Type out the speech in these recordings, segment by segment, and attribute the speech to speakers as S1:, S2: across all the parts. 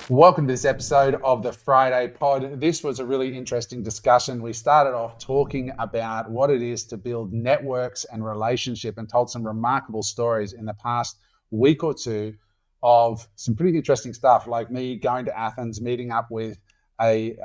S1: Welcome to this episode of the Friday Pod. This was a really interesting discussion. We started off talking about what it is to build networks and relationship, and told some remarkable stories in the past week or two of some pretty interesting stuff, like me going to Athens, meeting up with a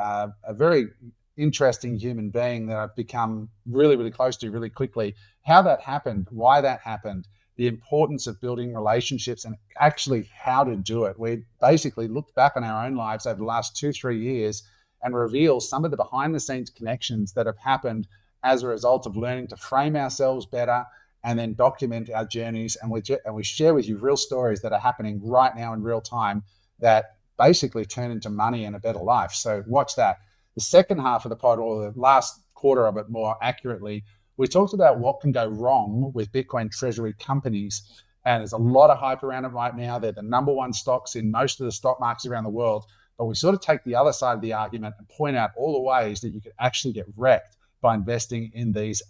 S1: very interesting human being that I've become really, really close to really quickly. How that happened, why that happened, the importance of building relationships, and actually how to do it. We basically looked back on our own lives over the last 2-3 years and revealed some of the behind the scenes connections that have happened as a result of learning to frame ourselves better and then document our journeys. And we share with you real stories that are happening right now in real time that basically turn into money and a better life. So watch that. The second half of the pod, or the last quarter of it more accurately, we talked about what can go wrong with Bitcoin Treasury companies. And there's a lot of hype around it right now. They're the number one stocks in most of the stock markets around the world. But we sort of take the other side of the argument and point out all the ways that you could actually get wrecked by investing in these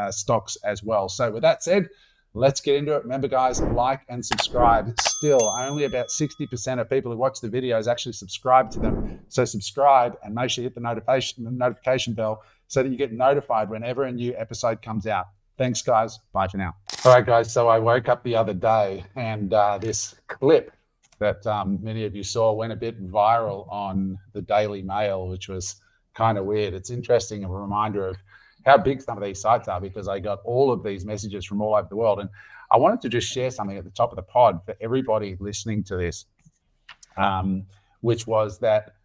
S1: stocks as well. So with that said, let's get into it. Remember, guys, like and subscribe. Still, only about 60% of people who watch the videos actually subscribe to them. So subscribe and make sure you hit the notification bell so that you get notified whenever a new episode comes out. Thanks, guys. Bye for now. All right, guys. So I woke up the other day and this clip that many of you saw went a bit viral on the Daily Mail, which was kind of weird. It's interesting, a reminder of how big some of these sites are, because I got all of these messages from all over the world. And I wanted to just share something at the top of the pod for everybody listening to this, which was that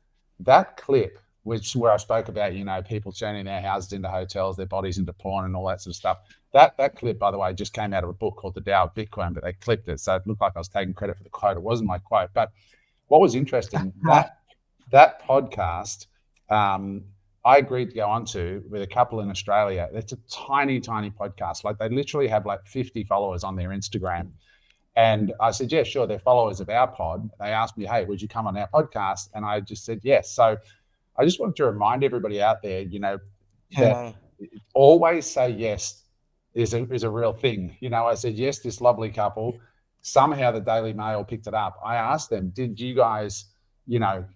S1: clip, where I spoke about, people turning their houses into hotels, their bodies into porn and all that sort of stuff. That clip, by the way, just came out of a book called The Tao of Bitcoin, but they clipped it. So it looked like I was taking credit for the quote. It wasn't my quote. But what was interesting, that podcast, I agreed to go onto with a couple in Australia. It's a tiny, tiny podcast. Like, they literally have like 50 followers on their Instagram. And I said, yeah, sure. They're followers of our pod. They asked me, hey, would you come on our podcast? And I just said, yes. So I just wanted to remind everybody out there, that always say yes is a real thing. I said, yes, this lovely couple. Somehow the Daily Mail picked it up. I asked them, did you guys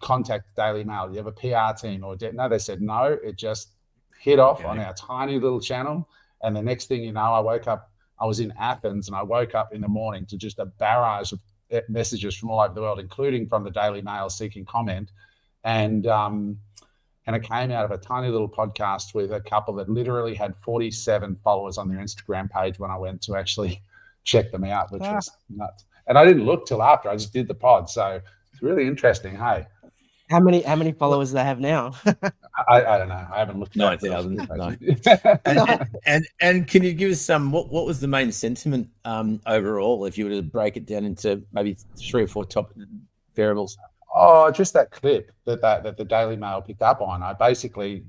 S1: contact the Daily Mail? Do you have a PR team? No, they said no. It just hit off on our tiny little channel. And the next thing you know, I woke up, I was in Athens, and I woke up in the morning to just a barrage of messages from all over the world, including from the Daily Mail seeking comment. And it came out of a tiny little podcast with a couple that literally had 47 followers on their Instagram page when I went to actually check them out, which was nuts. And I didn't look till after. I just did the pod. So it's really interesting. Hey,
S2: how many followers do they have now?
S1: I don't know. I haven't looked.
S3: 9,000. No. and can you give us some? What was the main sentiment overall, if you were to break it down into maybe 3 or 4 top variables?
S1: Oh, just that clip that the Daily Mail picked up on. I basically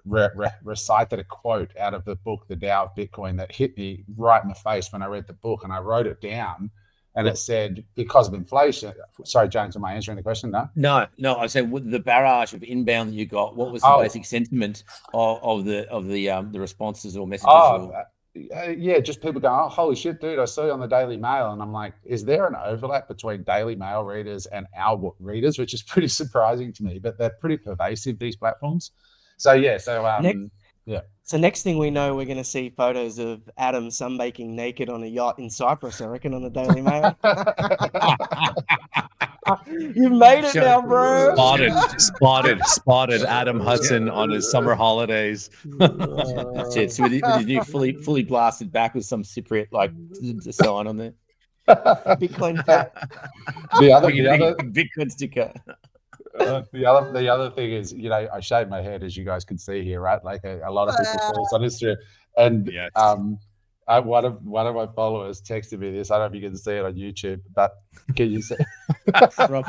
S1: recited a quote out of the book, The Tao of Bitcoin, that hit me right in the face when I read the book, and I wrote it down. And it said, because of inflation. Sorry, James, am I answering the question?
S3: No. I said, with the barrage of inbound that you got, what was the basic sentiment of the responses or messages?
S1: Yeah, just people going, oh, holy shit, dude, I saw you on the Daily Mail. And I'm like, is there an overlap between Daily Mail readers and our readers, which is pretty surprising to me, but they're pretty pervasive, these platforms. So, yeah.
S2: So next thing we know, we're going to see photos of Adam sunbaking naked on a yacht in Cyprus, I reckon, on the Daily Mail. You've made it now, bro.
S3: Spotted Adam Hudson on his summer holidays. That's it. So with his new fully blasted back with some Cypriot sign on there.
S2: Bitcoin tat.
S1: The other
S3: Bitcoin sticker.
S1: The other thing is, I shaved my head, as you guys can see here, right? Like a lot of people follow us on Instagram, and yes. One of my followers texted me this. I don't know if you can see it on YouTube, but can you see?
S3: For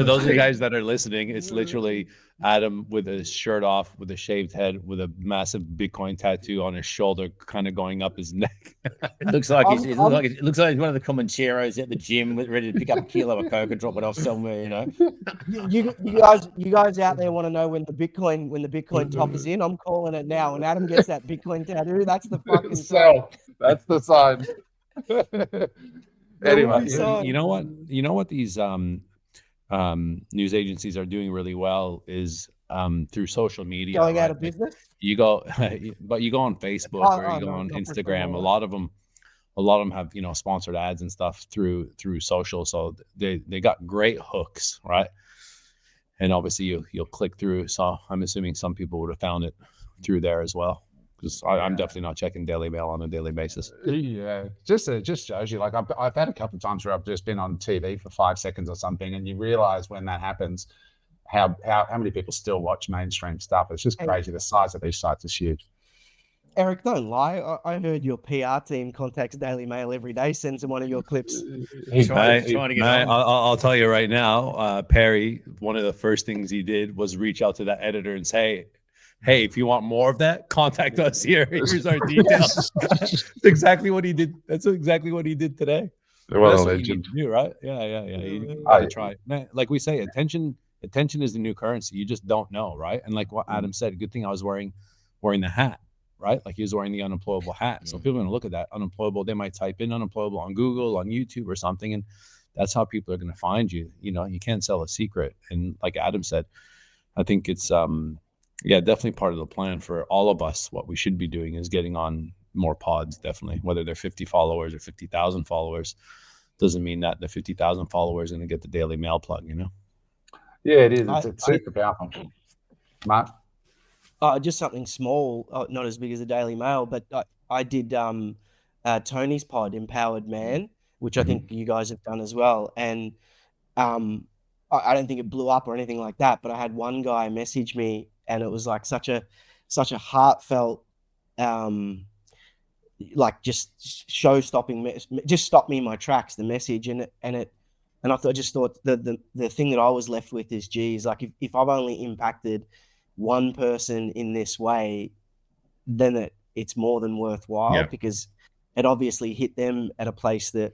S3: those of you guys that are listening, it's literally Adam with his shirt off, with a shaved head, with a massive Bitcoin tattoo on his shoulder, kind of going up his neck. It looks like he's one of the Comancheros at the gym, ready to pick up a kilo of coke and drop it off somewhere.
S2: You guys out there want to know when the Bitcoin top is in? I'm calling it now. When Adam gets that Bitcoin tattoo, that's the fucking sign.
S1: That's the sign. Anyway,
S3: you know what these news agencies are doing really well is through social media.
S2: Going out
S3: right?
S2: of business?
S3: You go, but you go on Facebook or you go
S2: No,
S3: on
S2: not
S3: Instagram.
S2: professional.
S3: A lot of them have sponsored ads and stuff through social, so they got great hooks, right? And obviously you'll click through. So I'm assuming some people would have found it through there as well, because I'm definitely not checking Daily Mail on a daily basis.
S1: Yeah, just shows you. Like I've had a couple of times where I've just been on TV for 5 seconds or something, and you realize when that happens how many people still watch mainstream stuff. It's just crazy. The size of these sites is huge.
S2: Eric, don't lie. I heard your PR team contacts Daily Mail every day, sends them one of your clips.
S3: Trying to get on. I'll tell you right now, Perry, one of the first things he did was reach out to that editor and say, hey, if you want more of that, contact us here. Here's our details. That's exactly what he did. That's exactly what he did today.
S1: What
S3: That's
S1: a
S3: what you need
S1: legend.
S3: to do, right? Yeah. You gotta try. Man, like we say, attention is the new currency. You just don't know, right? And like what Adam said, good thing I was wearing the hat, right? Like he was wearing the unemployable hat. So people are gonna look at that unemployable. They might type in unemployable on Google, on YouTube, or something, and that's how people are gonna find you. You can't sell a secret. And like Adam said, I think it's definitely part of the plan for all of us. What we should be doing is getting on more pods, definitely, whether they're 50 followers or 50,000 followers. Doesn't mean that the 50,000 followers are going to get the Daily Mail plug,
S1: Yeah, it is. It's super powerful. Mark?
S2: Just something small, not as big as the Daily Mail, but I did Tony's pod, Empowered Man, which I think you guys have done as well. And I don't think it blew up or anything like that, but I had one guy message me, and it was like such a heartfelt, like just show stopping, just stopped me in my tracks, the message. And I just thought the thing that I was left with is, geez, like if I've only impacted one person in this way, then it's more than worthwhile, because it obviously hit them at a place that,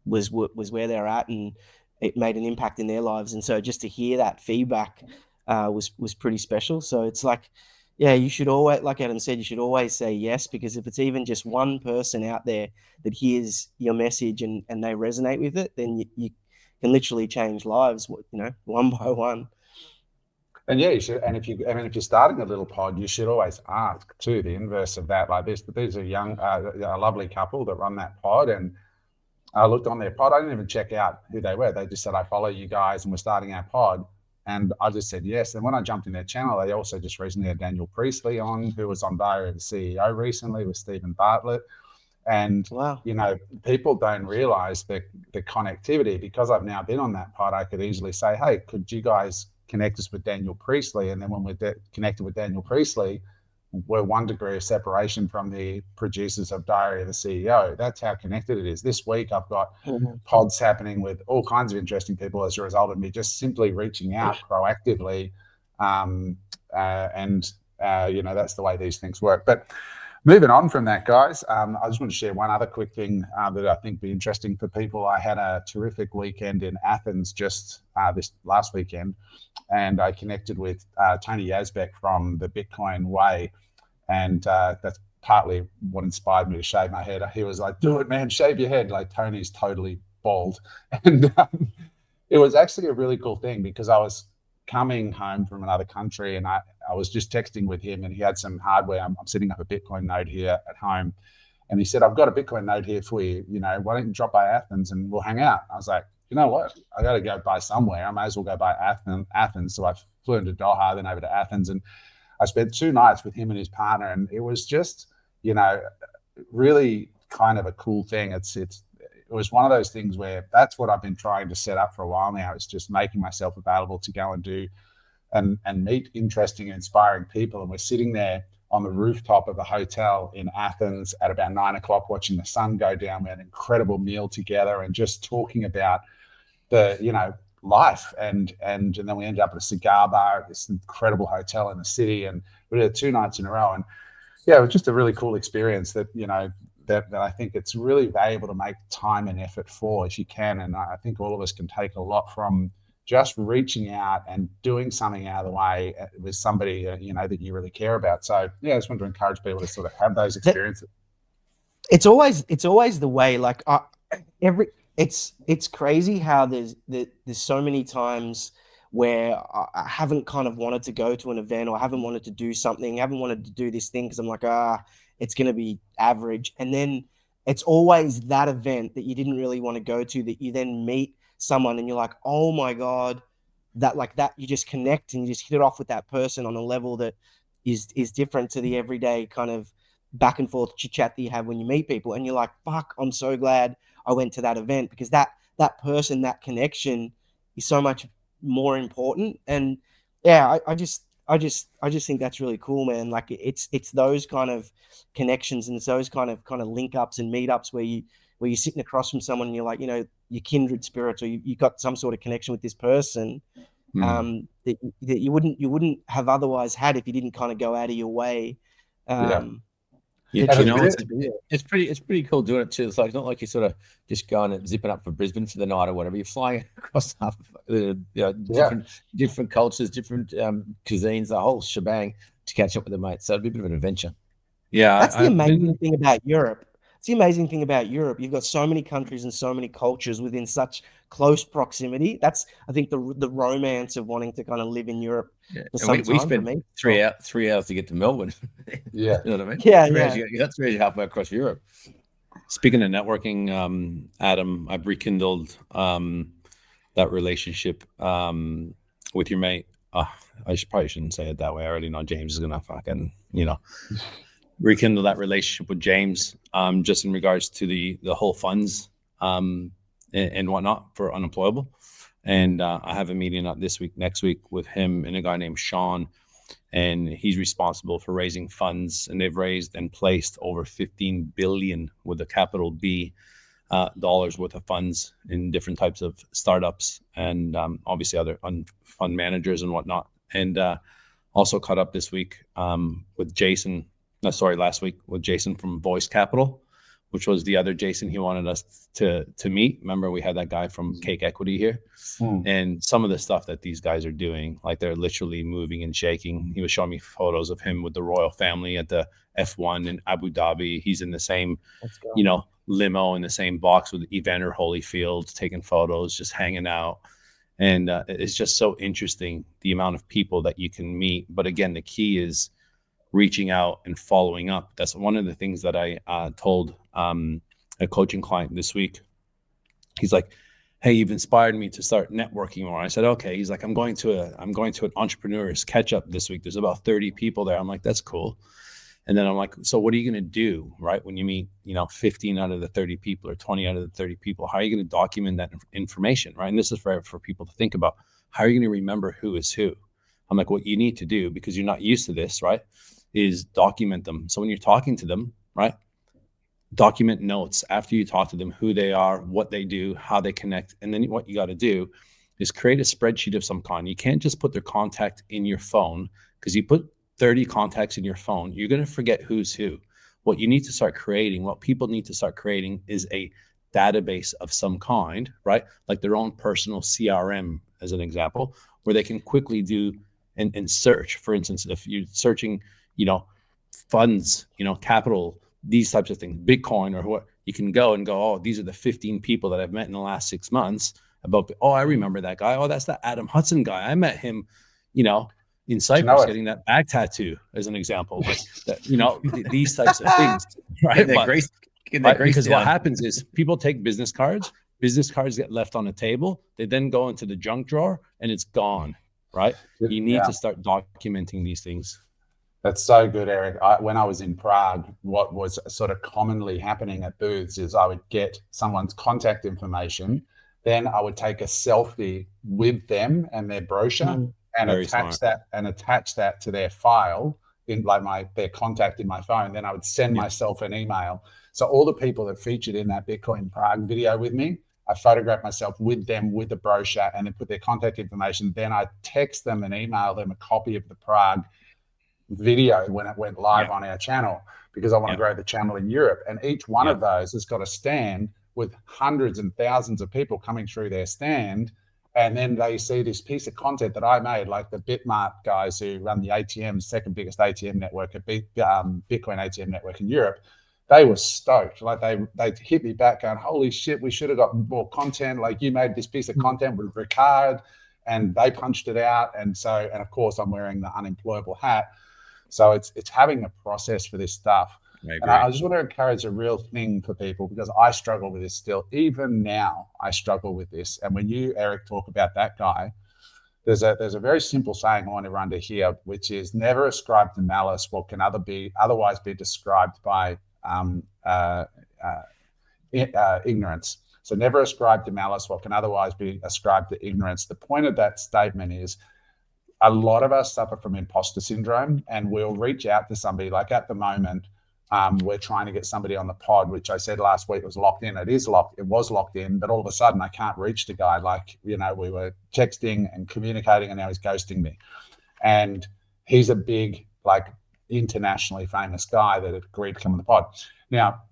S2: was where they're at, and it made an impact in their lives. And so just to hear that feedback was pretty special. So it's like, yeah, you should always, like Adam said, you should always say yes, because if it's even just one person out there that hears your message and they resonate with it, then you can literally change lives, one by one.
S1: And yeah, you should. And if you're starting a little pod, you should always ask too the inverse of that. Like there's a young, a lovely couple that run that pod, and I looked on their pod. I didn't even check out who they were. They just said, I follow you guys and we're starting our pod. And I just said yes. And when I jumped in their channel, they also just recently had Daniel Priestley on, who was on Diary of the CEO recently with Stephen Bartlett. And,
S2: wow,
S1: people don't realize the connectivity. Because I've now been on that pod, I could easily say, hey, could you guys connect us with Daniel Priestley? And then when we're connected with Daniel Priestley, we're 1 degree of separation from the producers of Diary of the CEO. That's how connected it is. This week, I've got pods happening with all kinds of interesting people as a result of me just simply reaching out proactively. That's the way these things work. But moving on from that, guys, I just want to share one other quick thing that I think be interesting for people. I had a terrific weekend in Athens just this last weekend, and I connected with Tony Yazbek from the Bitcoin Way. And that's partly what inspired me to shave my head. He was like, do it, man, shave your head. Like, Tony's totally bald. And it was actually a really cool thing, because I was coming home from another country, and I was just texting with him, and he had some hardware. I'm setting up a Bitcoin node here at home. And he said, I've got a Bitcoin node here for you. Why don't you drop by Athens and we'll hang out? I was like, you know what? I got to go by somewhere. I may as well go by Athens. So I flew into Doha, then over to Athens, and I spent 2 nights with him and his partner, and it was just, really kind of a cool thing. It was one of those things where that's what I've been trying to set up for a while now. It's just making myself available to go and do and meet interesting and inspiring people. And we're sitting there on the rooftop of a hotel in Athens at about 9 o'clock, watching the sun go down. We had an incredible meal together and just talking about the, life. And then we ended up at a cigar bar at this incredible hotel in the city. And we did it 2 nights in a row. And yeah, it was just a really cool experience that, that I think it's really valuable to make time and effort for, if you can. And I think all of us can take a lot from just reaching out and doing something out of the way with somebody, that you really care about. So yeah, I just want to encourage people to sort of have those experiences.
S2: It's always the way, like it's crazy how there's so many times where I haven't kind of wanted to go to an event, or haven't wanted to do something, haven't wanted to do this thing because I'm like, it's going to be average. And then it's always that event that you didn't really want to go to, that you then meet someone and you're like, oh my God, that you just connect and you just hit it off with that person on a level that is different to the everyday kind of back and forth chit chat that you have when you meet people. And you're like, fuck, I'm so glad I went to that event, because that person, that connection is so much more important. And yeah, I just think that's really cool, man. Like it's those kind of connections, and it's those kind of link ups and meetups where you're sitting across from someone and you're like, your kindred spirits, or you got some sort of connection with this person that you wouldn't have otherwise had if you didn't kind of go out of your way.
S3: It's pretty cool doing it too. It's like not like you sort of just going and zipping up for Brisbane for the night or whatever. You're flying across half different cultures, different cuisines, the whole shebang to catch up with the mates. So it'd be a bit of an adventure. Yeah,
S2: that's the amazing thing about Europe. It's the amazing thing about Europe. You've got so many countries and so many cultures within such close proximity. That's, I think, the romance of wanting to kind of live in Europe.
S3: We spent 3 hours to get to Melbourne.
S1: Yeah.
S3: You know what I mean?
S2: Yeah.
S3: That's 3 hours halfway across Europe. Speaking of networking, Adam, I've rekindled that relationship with your mate. I probably shouldn't say it that way. I already know James is gonna fucking, rekindle that relationship with James, just in regards to the whole funds and whatnot for Unemployable. And I have a meeting up next week with him and a guy named Sean, and he's responsible for raising funds, and they've raised and placed over 15 billion with a capital B dollars worth of funds in different types of startups and obviously other fund managers and whatnot. And also caught up this week with Jason. Last week with Jason from Voice Capital, which was the other Jason he wanted us to meet. Remember, we had that guy from Cake Equity here, and some of the stuff that these guys are doing, like they're literally moving and shaking. He was showing me photos of him with the royal family at the F1 in Abu Dhabi. He's in the same, limo in the same box with Evander Holyfield, taking photos, just hanging out. And it's just so interesting, the amount of people that you can meet. But again, the key is reaching out and following up. That's one of the things that I told a coaching client this week. He's like, hey, you've inspired me to start networking more. I said, okay. He's like, I'm going to an entrepreneurs catch up this week. There's about 30 people there. I'm like, that's cool. And then I'm like, so what are you going to do, right? When you meet, 15 out of the 30 people or 20 out of the 30 people, how are you going to document that information, right? And this is for people to think about. How are you going to remember who is who? I'm like, what you need to do, because you're not used to this, right, is document them. So when you're talking to them, right, document notes after you talk to them, who they are, what they do, how they connect. And then what you got to do is create a spreadsheet of some kind. You can't just put their contact in your phone, because you put 30 contacts in your phone, you're going to forget who's who. What you need to start creating, what people need to start creating, is a database of some kind, right? Like their own personal CRM, as an example, where they can quickly do and search. For instance, if you're searching, funds, capital, these types of things, Bitcoin or what, you can go and go, oh, these are the 15 people that I've met in the last 6 months about, oh, I remember that guy. Oh, that's that Adam Hudson guy. I met him, in Cyprus getting that back tattoo, as an example. Like that, these types of things, right? Because what happens is people take business cards get left on a table. They then go into the junk drawer and it's gone, right? You need to start documenting these things.
S1: That's so good, Eric. When I was in Prague, what was sort of commonly happening at booths is I would get someone's contact information, then I would take a selfie with them and their brochure and attach that to their file in like their contact in my phone. Then I would send myself an email. So all the people that featured in that Bitcoin Prague video with me, I photographed myself with them with the brochure and then put their contact information. Then I text them and email them a copy of the Prague video when it went live on our channel, because I want to grow the channel in Europe. And each one of those has got a stand with hundreds and thousands of people coming through their stand. And then they see this piece of content that I made, like the Bitmart guys who run the ATM, second biggest ATM network, Bitcoin ATM network in Europe. they were stoked. Like they hit me back going, holy shit, we should have got more content. Like you made this piece of content with Ricard, and they punched it out. And of course I'm wearing the Unemployable hat. So it's having a process for this stuff. And I just want to encourage a real thing for people, because I struggle with this still. Even now, I struggle with this. And when you, Eric, talk about that guy, there's a very simple saying I want everyone to hear, which is never ascribe to malice what can otherwise be described by ignorance. So never ascribe to malice what can otherwise be ascribed to ignorance. The point of that statement is a lot of us suffer from imposter syndrome, and we'll reach out to somebody. Like at the moment, we're trying to get somebody on the pod, which I said last week was locked in. It was locked in, but all of a sudden I can't reach the guy. Like, we were texting and communicating, and now he's ghosting me. And he's a big, like, internationally famous guy that agreed to come on the pod. Now,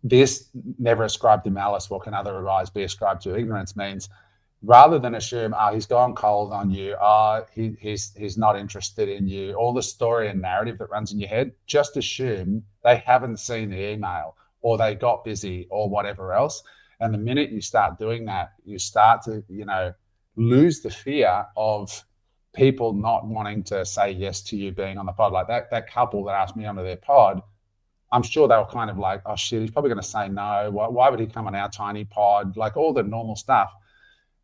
S1: this never ascribe to malice what can otherwise be ascribed to ignorance means, rather than assume, he's gone cold on you, he's not interested in you, all the story and narrative that runs in your head, just assume they haven't seen the email, or they got busy, or whatever else. And the minute you start doing that, you start to, lose the fear of people not wanting to say yes to you being on the pod. Like that couple that asked me onto their pod, I'm sure they were kind of like, oh shit, he's probably going to say no. Why would he come on our tiny pod? Like all the normal stuff.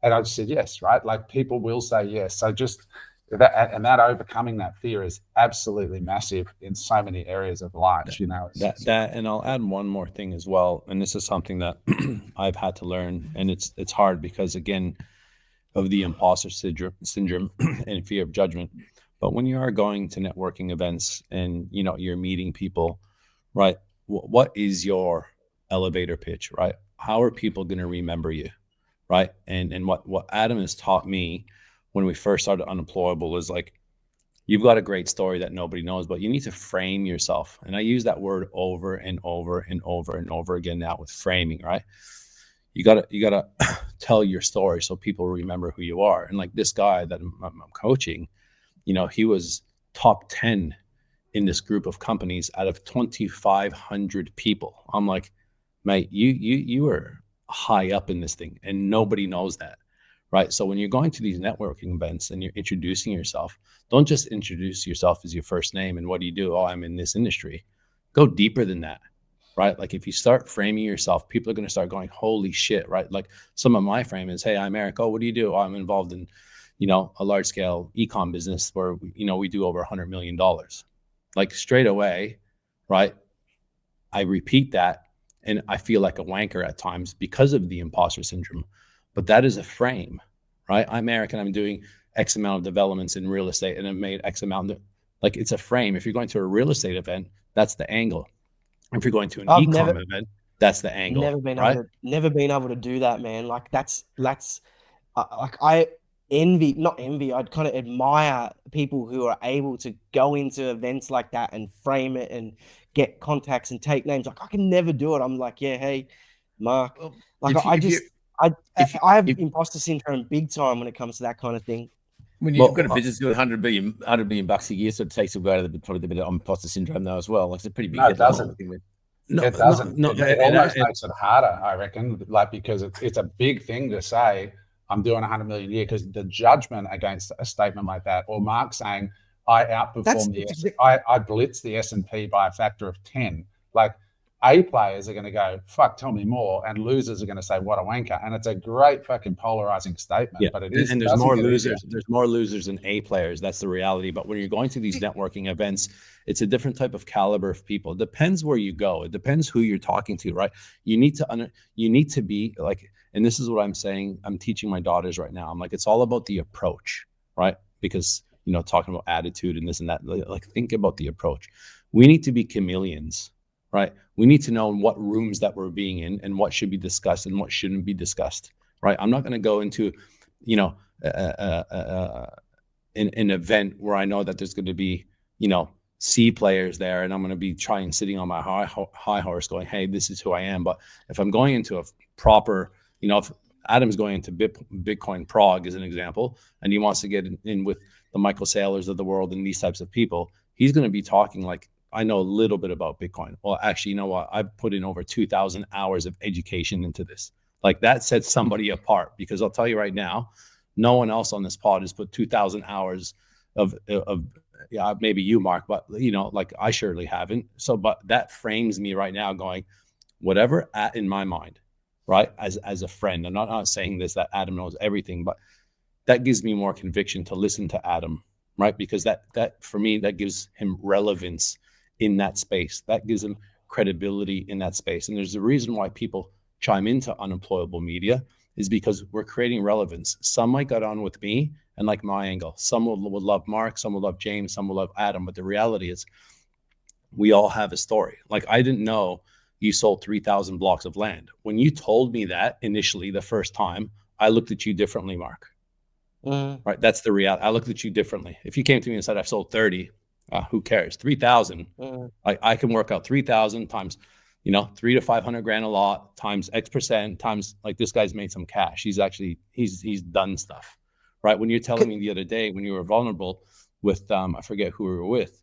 S1: And I just said yes, right? Like people will say yes. So just that, and that overcoming that fear is absolutely massive in so many areas of life,
S3: And I'll add one more thing as well. And this is something that I've had to learn, and it's hard because, again, of the imposter syndrome and fear of judgment. But when you are going to networking events and, you're meeting people, right? What is your elevator pitch, right? How are people going to remember you? Right. And what Adam has taught me when we first started Unemployable is like, you've got a great story that nobody knows, but you need to frame yourself. And I use that word over and over and over and over again now with framing, right? You gotta tell your story so people remember who you are. And like this guy that I'm coaching, he was top 10 in this group of companies out of 2,500 people. I'm like, mate, you were high up in this thing, and nobody knows that, right? So when you're going to these networking events and you're introducing yourself, don't just introduce yourself as your first name and what do you do? Oh, I'm in this industry. Go deeper than that, right? Like if you start framing yourself, people are going to start going, holy shit, right? Like some of my frame is, hey, I'm Eric. Oh, what do you do? Oh, I'm involved in, a large scale e-com business where, we do over $100 million. Like straight away, right? I repeat that. And I feel like a wanker at times because of the imposter syndrome, but that is a frame, right? I'm Eric and I'm doing X amount of developments in real estate and I've made X amount. Like it's a frame. If you're going to a real estate event, that's the angle. If you're going to an e-com event, that's the angle.
S2: Never been able to do that, man. Like that's like I not envy. I'd kind of admire people who are able to go into events like that and frame it and get contacts and take names. Like I can never do it. I'm like, yeah, hey, Mark. Like I have imposter syndrome big time when it comes to that kind of thing.
S4: When you've got a business doing $100 million bucks a year, so it takes away probably the bit of imposter syndrome though as well. Like it's a pretty big.
S1: No, it doesn't. It doesn't. It almost makes it harder, I reckon. Like because it's a big thing to say, I'm doing 100 million a year, because the judgment against a statement like that, or Mark saying, I outperform I blitz the S&P by a factor of 10. Like A players are going to go, fuck, tell me more. And losers are going to say, what a wanker. And it's a great fucking polarizing statement.
S3: Yeah.
S1: But it is.
S3: And there's more losers. There's more losers than A players. That's the reality. But when you're going to these networking events, it's a different type of caliber of people. It depends where you go. It depends who you're talking to, right? You need to be like, and this is what I'm saying. I'm teaching my daughters right now. I'm like, it's all about the approach, right? Because talking about attitude and this and that, like think about the approach. We need to be chameleons, right? We need to know what rooms that we're being in and what should be discussed and what shouldn't be discussed, right? I'm not going to go into, an event where I know that there's going to be, C players there, and I'm going to be sitting on my high horse going, hey, this is who I am. But if I'm going into a proper, if Adam's going into Bitcoin Prague as an example, and he wants to get in with the Michael Saylors of the world and these types of people, he's going to be talking like I know a little bit about Bitcoin. Well, actually, you know what? I've put in over 2,000 hours of education into this. Like that sets somebody apart, because I'll tell you right now, no one else on this pod has put 2,000 hours of yeah, maybe you, Mark, but you know, like I surely haven't. So, but that frames me right now going, whatever in my mind, right? As a friend, I'm not saying this, that Adam knows everything, but that gives me more conviction to listen to Adam, right? Because that for me, that gives him relevance in that space. That gives him credibility in that space. And there's a reason why people chime into Unemployable Media, is because we're creating relevance. Some might get on with me and like my angle. Some will love Mark, some will love James, some will love Adam. But the reality is we all have a story. Like I didn't know you sold 3,000 blocks of land. When you told me that initially the first time, I looked at you differently, Mark. Right? That's the reality. I looked at you differently. If you came to me and said, I've sold 30, who cares? 3,000. I can work out 3,000 times, you know, 300 to 500 grand a lot times X% times, like, this guy's made some cash. He's done stuff, right? When you're telling me the other day, when you were vulnerable with, I forget who we were with,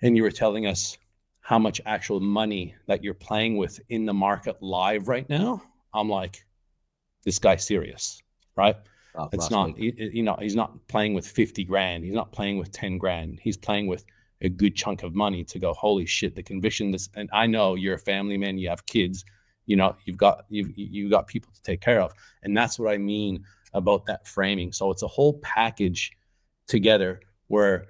S3: and you were telling us how much actual money that you're playing with in the market live right now, I'm like, this guy's serious, right? It's not, you know, he's not playing with 50 grand. He's not playing with 10 grand. He's playing with a good chunk of money to go, holy shit, the conviction. And I know you're a family man, you have kids, you know, you've got people to take care of. And that's what I mean about that framing. So it's a whole package together where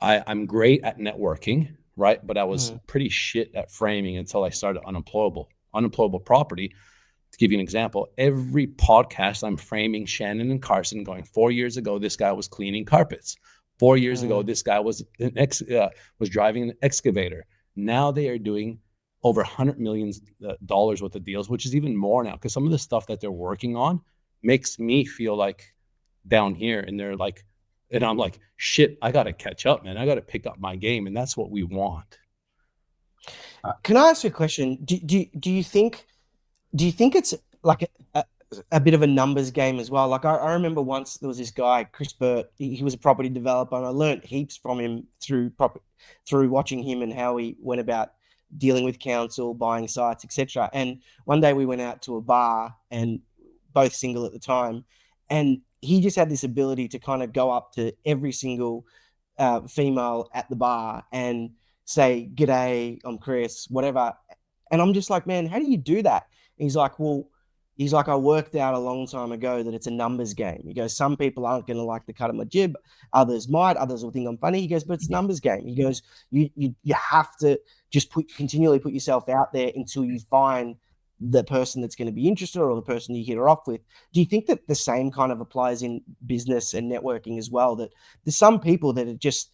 S3: I'm great at networking, right? But I was pretty shit at framing until I started Unemployable Property. To give you an example, every podcast I'm framing Shannon and Carson going, 4 years ago, this guy was cleaning carpets. 4 years ago, this guy was driving an excavator. Now they are doing over $100 million worth of deals, which is even more now, because some of the stuff that they're working on makes me feel like down here, and they're like, and I'm like, shit, I got to catch up, man. I got to pick up my game, and that's what we want.
S2: Can I ask you a question? Do you think it's like a bit of a numbers game as well? Like I remember once there was this guy, Chris Burt, he was a property developer, and I learned heaps from him through watching him and how he went about dealing with council, buying sites, etc. And one day we went out to a bar, and both single at the time, and he just had this ability to kind of go up to every single female at the bar and say, "G'day, I'm Chris," whatever. And I'm just like, man, how do you do that? And he's like, I worked out a long time ago that it's a numbers game. He goes, some people aren't going to like the cut of my jib. Others might. Others will think I'm funny. He goes, but it's a numbers game. He goes, you have to just continually put yourself out there until you find the person that's going to be interested, or the person you hit her off with. Do you think that the same kind of applies in business and networking as well? That there's some people that are just,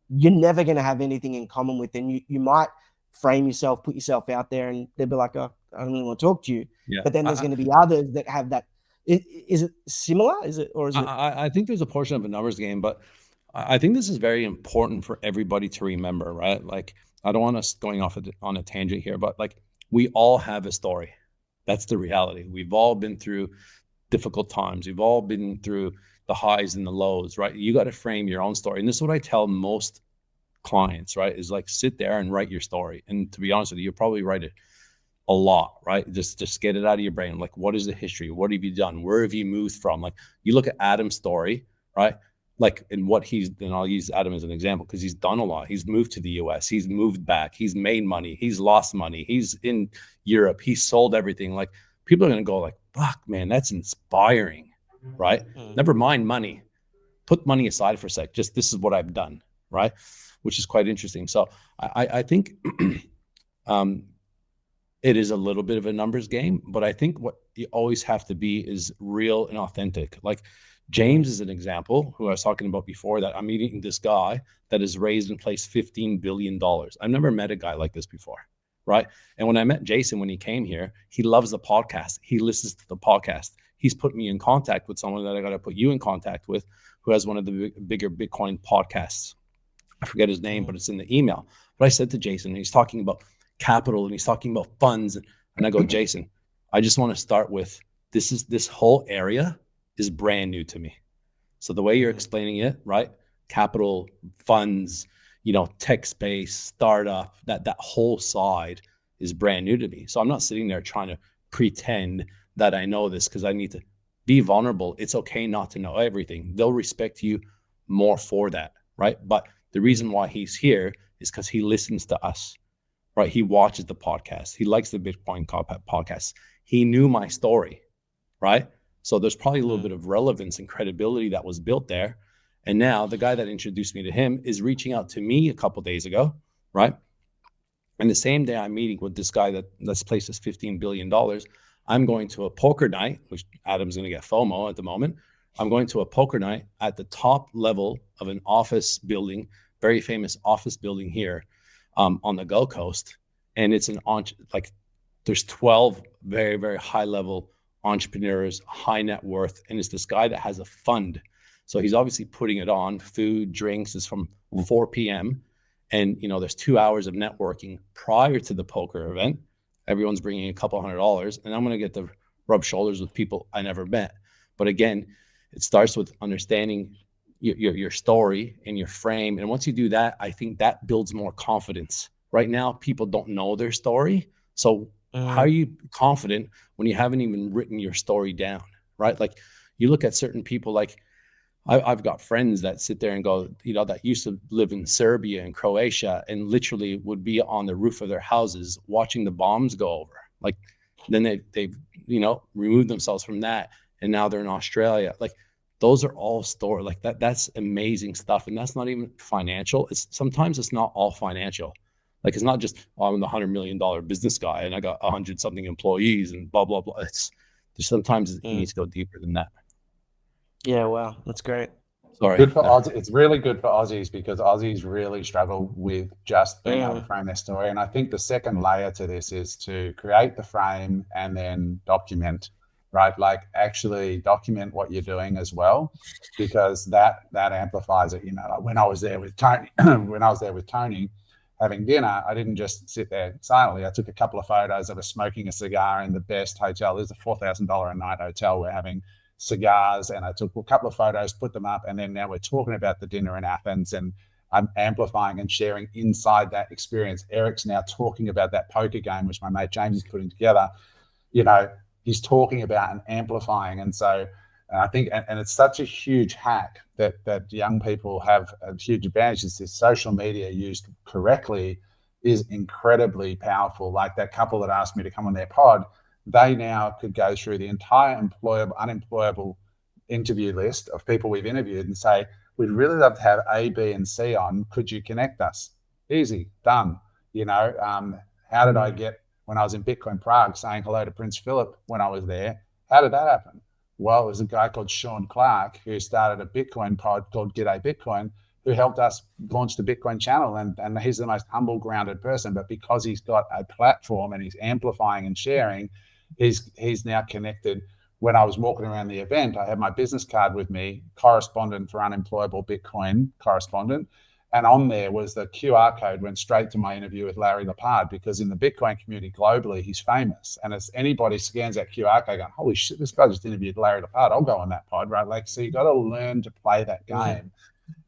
S2: you're never going to have anything in common with, and you might frame yourself, put yourself out there, and they'll be like, oh, I don't really want to talk to you. Yeah. But then there's going to be others that have that. Is it similar?
S3: I think there's a portion of a numbers game, but I think this is very important for everybody to remember, right? Like, I don't want us going off on a tangent here, but like, we all have a story. That's the reality. We've all been through difficult times. We've all been through the highs and the lows, right? You got to frame your own story. And this is what I tell most clients, right? Is like, sit there and write your story. And to be honest with you, you'll probably write it a lot, right? Just get it out of your brain. Like, what is the history? What have you done? Where have you moved from? Like, you look at Adam's story, right? Like, and what and I'll use Adam as an example because he's done a lot. He's moved to the US, he's moved back, he's made money, he's lost money, he's in Europe, he's sold everything. Like, people are going to go like, fuck, man, that's inspiring, right? Never mind money. Put money aside for a sec. Just, this is what I've done, right? Which is quite interesting. So I think it is a little bit of a numbers game, but I think what you always have to be is real and authentic. Like, James is an example who I was talking about before, that I'm meeting this guy that has raised and placed $15 billion. I've never met a guy like this before, right? And when I met Jason, when he came here, he loves the podcast. He listens to the podcast. He's put me in contact with someone that I got to put you in contact with, who has one of the bigger Bitcoin podcasts. I forget his name, but it's in the email. But I said to Jason, and he's talking about capital and he's talking about funds. And I go, Jason, I just want to start with, this whole area is brand new to me. So the way you're explaining it, right? Capital, funds, tech space, startup, that whole side is brand new to me. So I'm not sitting there trying to pretend that I know this, because I need to be vulnerable. It's okay not to know everything. They'll respect you more for that, right? But the reason why he's here is because he listens to us, right? He watches the podcast. He likes the Bitcoin podcast. He knew my story, right? So there's probably a little bit of relevance and credibility that was built there. And now the guy that introduced me to him is reaching out to me a couple of days ago, right? And the same day I'm meeting with this guy that's placed us $15 billion, I'm going to a poker night, which Adam's going to get FOMO at the moment. I'm going to a poker night at the top level of an office building, very famous office building here on the Gold Coast. And it's there's 12 very, very high level entrepreneurs, high net worth. And it's this guy that has a fund. So he's obviously putting it on. Food, drinks is from 4 p.m. And, there's 2 hours of networking prior to the poker event. Everyone's bringing a couple $100, and I'm going to get to rub shoulders with people I never met. But again, it starts with understanding your story and your frame. And once you do that, I think that builds more confidence. Right now, people don't know their story. So how are you confident when you haven't even written your story down, right? Like, you look at certain people, like I've got friends that sit there and go, that used to live in Serbia and Croatia and literally would be on the roof of their houses watching the bombs go over. Like, then they've removed themselves from that, and now they're in Australia. Like, those are all stories. Like, that's amazing stuff. And that's not even financial. Sometimes it's not all financial. Like, it's not just, I'm the $100 million business guy and I got 100 something employees and blah, blah, blah. Sometimes it needs to go deeper than that.
S2: Yeah, wow, that's great.
S1: Sorry. Good for Aussie. It's really good for Aussies, because Aussies really struggle with just being able to frame their story. And I think the second layer to this is to create the frame and then document, right? Like, actually document what you're doing as well, because that amplifies it. Like when I was there with Tony, having dinner, I didn't just sit there silently. I took a couple of photos of us smoking a cigar in the best hotel. There's a $4,000 a night hotel. We're having cigars, and I took a couple of photos, put them up, and then now we're talking about the dinner in Athens, and I'm amplifying and sharing inside that experience. Eric's now talking about that poker game, which my mate James is putting together. He's talking about and amplifying. And so I think, and it's such a huge hack that young people have a huge advantage. Is this social media used correctly is incredibly powerful. Like that couple that asked me to come on their pod, they now could go through the entire unemployable interview list of people we've interviewed and say, we'd really love to have A, B, and C on. Could you connect us? Easy, done. How did I get, when I was in Bitcoin Prague, saying hello to Prince Philip when I was there? How did that happen? Well, it was a guy called Sean Clark who started a Bitcoin pod called G'day Bitcoin, who helped us launch the Bitcoin channel. And he's the most humble, grounded person. But because he's got a platform and he's amplifying and sharing, he's now connected. When I was walking around the event, I had my business card with me, correspondent for Unemployable Bitcoin correspondent. And on there was the QR code, went straight to my interview with Larry Lepard, because in the Bitcoin community globally, he's famous. And as anybody scans that QR code going, holy shit, this guy just interviewed Larry Lepard, I'll go on that pod, right? Like, so you got to learn to play that game.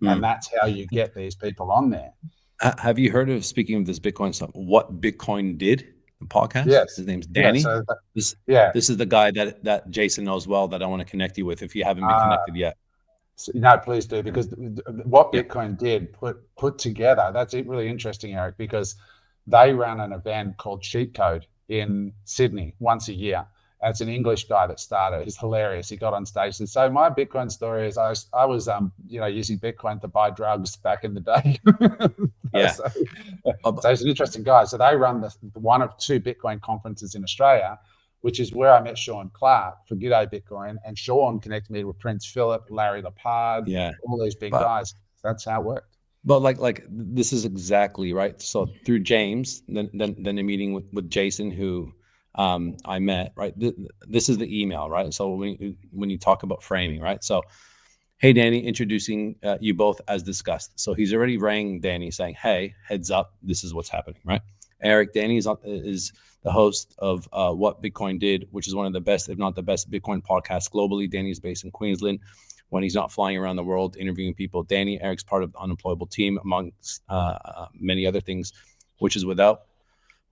S1: And that's how you get these people on there.
S3: Have you heard of, speaking of this Bitcoin stuff, What Bitcoin Did? The podcast?
S1: Yes.
S3: His name's Danny.
S1: Yeah,
S3: This is the guy that Jason knows well, that I want to connect you with if you haven't been connected yet.
S1: So, please do, because what Bitcoin did put together, that's really interesting, Eric, because they run an event called Cheat Code in Sydney once a year. And it's an English guy that started. He's hilarious. He got on stage. And so my Bitcoin story is I was using Bitcoin to buy drugs back in the day.
S3: Yeah.
S1: So he's an interesting guy. So they run the one of two Bitcoin conferences in Australia, which is where I met Sean Clark for G'day Bitcoin. And Sean connected me with Prince Philip, Larry Lepard, all these big guys. That's how it worked.
S3: But like this is exactly right. So through James, then a meeting with Jason, who I met, right? This is the email, right? So when you talk about framing, right? So, hey, Danny, introducing you both as discussed. So he's already rang Danny saying, hey, heads up, this is what's happening, right? Eric, Danny is the host of What Bitcoin Did, which is one of the best, if not the best, Bitcoin podcasts globally. Danny's based in Queensland. when he's not flying around the world interviewing people. Danny, Eric's part of the Unemployable team, amongst many other things, which is without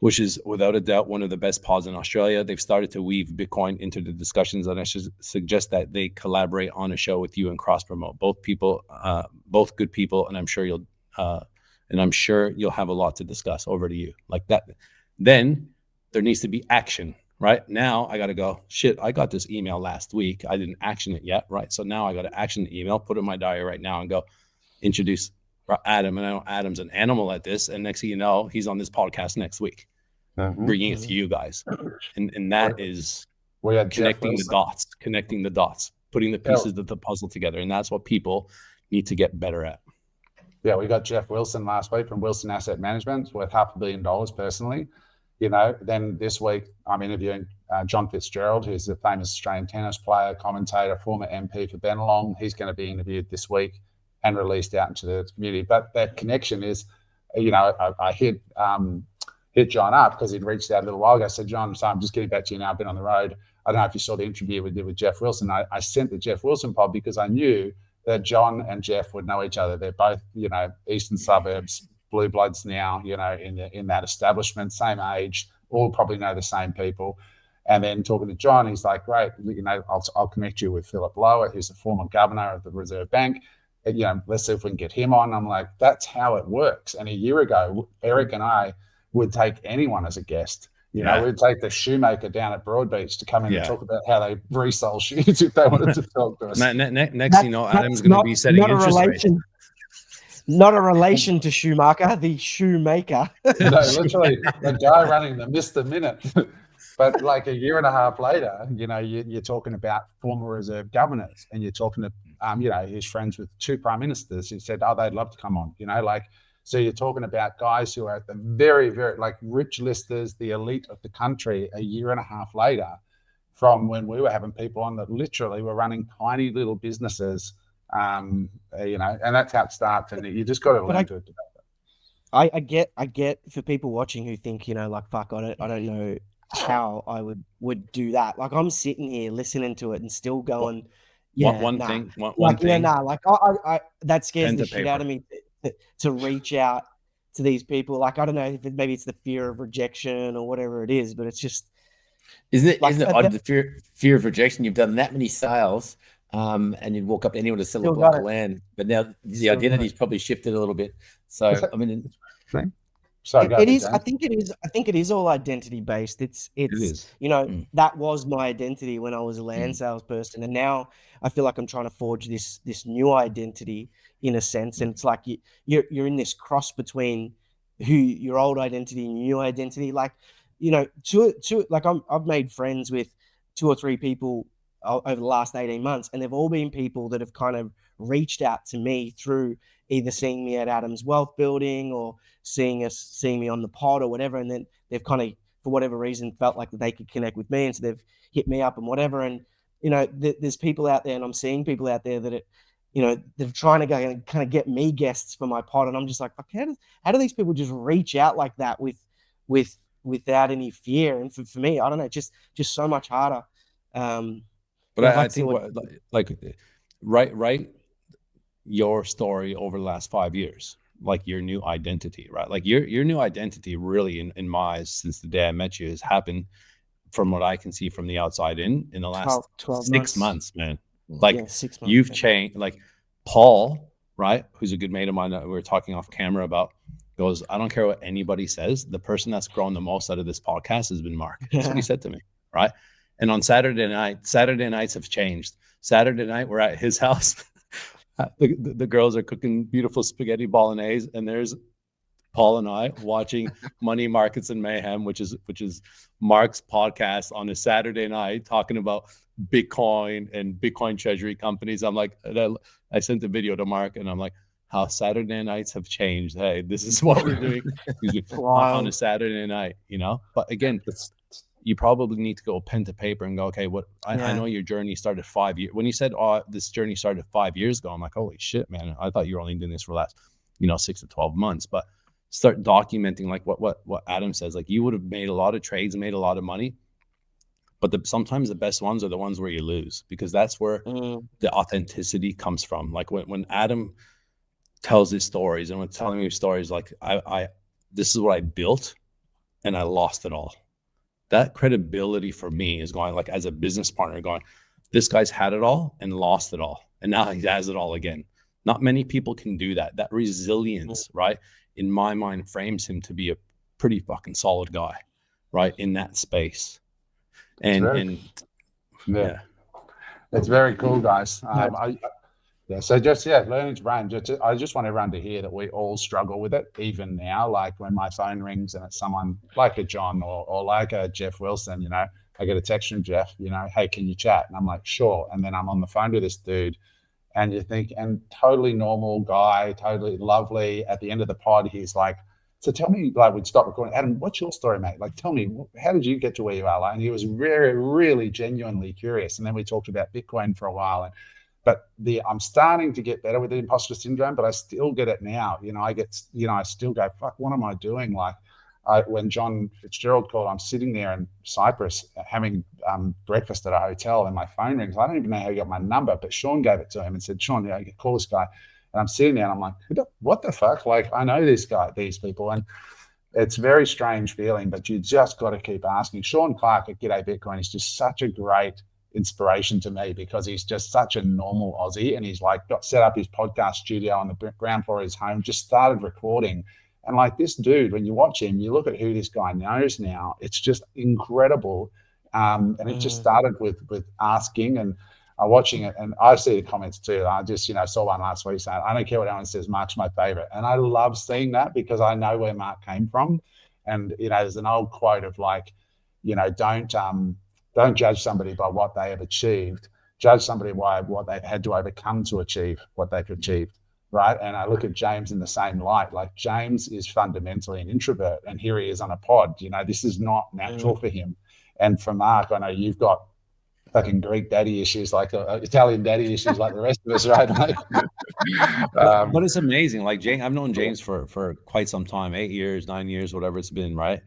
S3: a doubt one of the best pods in Australia. They've started to weave Bitcoin into the discussions, and I should suggest that they collaborate on a show with you and cross promote. Both good people, and I'm sure you'll have a lot to discuss. Over to you. Like that. Then there needs to be action. Right now, I got to go, shit, I got this email last week. I didn't action it yet. Right. So now I got to action the email, put it in my diary right now and go introduce Adam. And I know Adam's an animal at this. And next thing you know, he's on this podcast next week, bringing it to you guys. And that is connecting the dots, putting the pieces of the puzzle together. And that's what people need to get better at.
S1: Yeah, we got Jeff Wilson last week from Wilson Asset Management. It's worth $500 million personally. Then this week I'm interviewing John Fitzgerald, who's a famous Australian tennis player, commentator, former MP for Bennelong. He's going to be interviewed this week and released out into the community. But that connection is, I hit John up because he'd reached out a little while ago. I said, John, so I'm just getting back to you now. I've been on the road. I don't know if you saw the interview we did with Jeff Wilson. I sent the Jeff Wilson pod because I knew that John and Jeff would know each other. They're both, eastern suburbs, blue bloods now, in that establishment, same age, all probably know the same people. And then talking to John, he's like, great, I'll connect you with Philip Lower, who's the former governor of the Reserve Bank. And, let's see if we can get him on. I'm like, that's how it works. And a year ago, Eric and I would take anyone as a guest. We'd take the shoemaker down at Broadbeach to come in and talk about how they resell shoes if they wanted to talk to us.
S3: Next, Adam's going to be setting interest rates.
S2: Not a relation to Schumacher, the shoemaker.
S1: No, literally the guy running the Mr. Minute. But like a year and a half later, you're talking about former Reserve governors, and you're talking to, he's friends with 2 prime ministers who said, oh, they'd love to come on, so you're talking about guys who are at the very, very, rich listers, the elite of the country a year and a half later from when we were having people on that literally were running tiny little businesses. And that's how it starts, and you just got to learn to it.
S2: I get for people watching who think, fuck, I don't know how I would do that. Like, I'm sitting here listening to it and still going,
S3: one thing.
S2: That scares the shit out of me to reach out to these people. Like, I don't know if maybe it's the fear of rejection or whatever it is, but it's just,
S4: isn't it odd, the fear of rejection? You've done that many sales. And you'd walk up to anyone to sell a block of land, but now the identity's probably shifted a little bit. So I mean,
S2: it is. I think it is all identity based. It is. That was my identity when I was a land salesperson, and now I feel like I'm trying to forge this new identity in a sense. And it's like you're in this cross between who your old identity and your new identity. Like, I've made friends with 2 or 3 people over the last 18 months, and they've all been people that have kind of reached out to me through either seeing me at Adam's Wealth Building or seeing me on the pod or whatever, and then they've kind of, for whatever reason, felt like they could connect with me, and so they've hit me up and whatever. And there's people out there, and I'm seeing people out there that they're trying to go and kind of get me guests for my pod, and I'm just like, fuck, how do these people just reach out like that without any fear? And for me, I don't know, just so much harder.
S3: But I think write your story over the last 5 years, like your new identity, right? Like your new identity really in my eyes, since the day I met you, has happened from what I can see from the outside in the last 6 months, man. Like 6 months, you've changed. Like Paul, right, who's a good mate of mine that we were talking off camera about, goes, I don't care what anybody says. The person that's grown the most out of this podcast has been Mark. That's what he said to me, right? And on Saturday nights have changed. Saturday night, we're at his house. The girls are cooking beautiful spaghetti bolognese, and there's Paul and I watching Money Markets and Mayhem, which is Mark's podcast on a Saturday night, talking about Bitcoin and Bitcoin Treasury companies. I'm like, I sent a video to Mark, and I'm like, how Saturday nights have changed. Hey, this is what we're doing on a Saturday night, But again, you probably need to go pen to paper and go, okay, I know your journey started 5 years. When you said, this journey started 5 years ago, I'm like, holy shit, man. I thought you were only doing this for the last, 6 to 12 months. But start documenting like what Adam says. Like, you would have made a lot of trades, made a lot of money But sometimes the best ones are the ones where you lose, because that's where the authenticity comes from. Like when Adam tells his stories, and when telling me stories, like this is what I built and I lost it all. That credibility for me is going, like, as a business partner, going, this guy's had it all and lost it all, and now he has it all again. Not many people can do that. That resilience, right, in my mind, frames him to be a pretty fucking solid guy, right, in that space. And
S1: yeah, it's very cool, guys. Learning to brand. I just want everyone to hear that we all struggle with it, even now. Like when my phone rings and it's someone like a John or like a Jeff Wilson, you know, I get a text from Jeff, you know, hey, can you chat? And I'm like, sure. And then I'm on the phone with this dude, and you think, and totally normal guy, totally lovely. At the end of the pod, he's like, so tell me, like, we'd stop recording. Adam, what's your story, mate? Like, tell me, how did you get to where you are? Like, and he was really, really genuinely curious. And then we talked about Bitcoin for a while. But I'm starting to get better with the imposter syndrome, but I still get it now. You know, I still go, fuck, what am I doing? Like, when John Fitzgerald called, I'm sitting there in Cyprus having breakfast at a hotel, and my phone rings. I don't even know how he got my number, but Sean gave it to him and said, Sean, you know, you call this guy. And I'm sitting there and I'm like, what the fuck? Like, I know this guy, these people. And it's a very strange feeling, but you just got to keep asking. Sean Clark at G'day Bitcoin is just such a great inspiration to me, because he's just such a normal Aussie, and he's like got set up his podcast studio on the ground floor of his home, just started recording. And like this dude, when you watch him, you look at who this guy knows now, it's just incredible. And it just started with asking and watching it. And I see the comments too. I just, you know, saw one last week saying, I don't care what anyone says, Mark's my favorite. And I love seeing that, because I know where Mark came from. And, you know, there's an old quote of like, you know, don't judge somebody by what they have achieved. Judge somebody by what they've had to overcome to achieve what they've achieved, right? And I look at James in the same light. Like, James is fundamentally an introvert, and here he is on a pod. You know, this is not natural for him. And for Mark, I know you've got fucking Greek daddy issues, like Italian daddy issues, like the rest of us, right? Like,
S3: but it's amazing. Like, I've known James for quite some time, 8 years, 9 years, whatever it's been, right?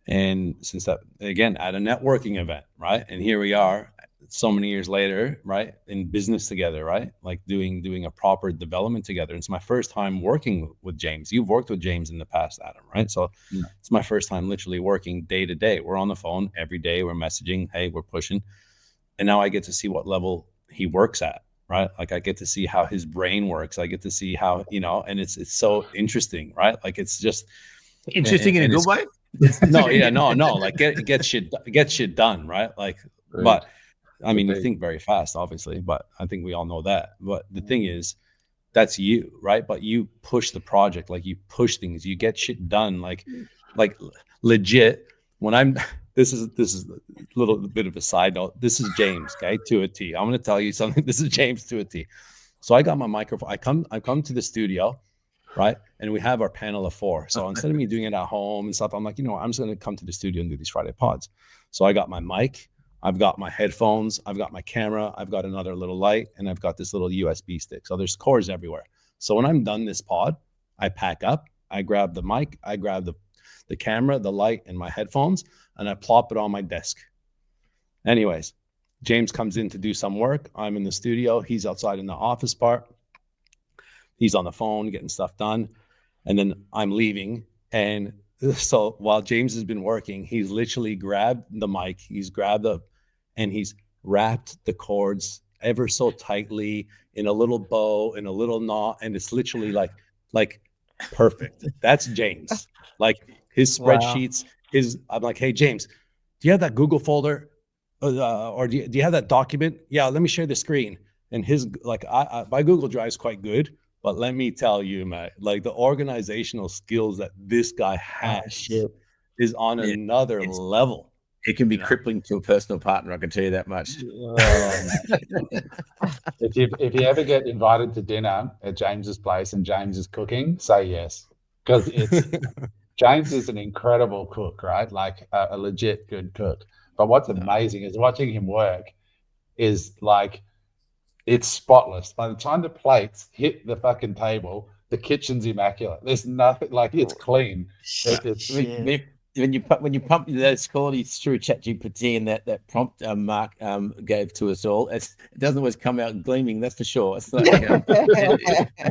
S3: And since that, again, at a networking event, right? And here we are so many years later, right? In business together, right? Like doing a proper development together. And it's my first time working with James. You've worked with James in the past, Adam, right? So It's my first time literally working day to day. We're on the phone every day. We're messaging. Hey, we're pushing. And now I get to see what level he works at, right? Like, I get to see how his brain works. I get to see how, you know, and it's so interesting, right? Like, it's just
S4: interesting in a good way.
S3: No, like get shit done, right? Like, right. But I mean, you think very fast, obviously, but I think we all know that. But the thing is, that's you, right? But you push the project, like, you push things, you get shit done, like legit. When this is a little bit of a side note. This is James, okay, to a T. I'm going to tell you something. This is James to a T. So I got my microphone. I come to the studio, right? And we have our panel of 4. So instead of me doing it at home and stuff, I'm like, you know, I'm just going to come to the studio and do these Friday pods. So I got my mic, I've got my headphones, I've got my camera, I've got another little light, and I've got this little USB stick. So there's cords everywhere. So when I'm done this pod, I pack up, I grab the mic, I grab the camera, the light, and my headphones, and I plop it on my desk. Anyways, James comes in to do some work. I'm in the studio. He's outside in the office part. He's on the phone getting stuff done. And then I'm leaving. And so while James has been working, he's literally grabbed the mic, he's wrapped the cords ever so tightly in a little bow, in a little knot. And it's literally like perfect. That's James. Like, his spreadsheets, I'm like, hey, James, do you have that Google folder? Or do you have that document? Yeah, let me share the screen. And his, like, my Google Drive is quite good. But let me tell you, man, like, the organizational skills that this guy has is on another level.
S4: It can be crippling to a personal partner, I can tell you that much.
S1: If you ever get invited to dinner at James's place and James is cooking, say yes. Because James is an incredible cook, right? Like a legit good cook. But what's amazing is watching him work is like, it's spotless. By the time the plates hit the fucking table, the kitchen's immaculate. There's nothing, like, it's clean.
S4: The when you pump those qualities through ChatGPT and that prompt Mark gave to us all, it doesn't always come out gleaming. That's for sure. It's like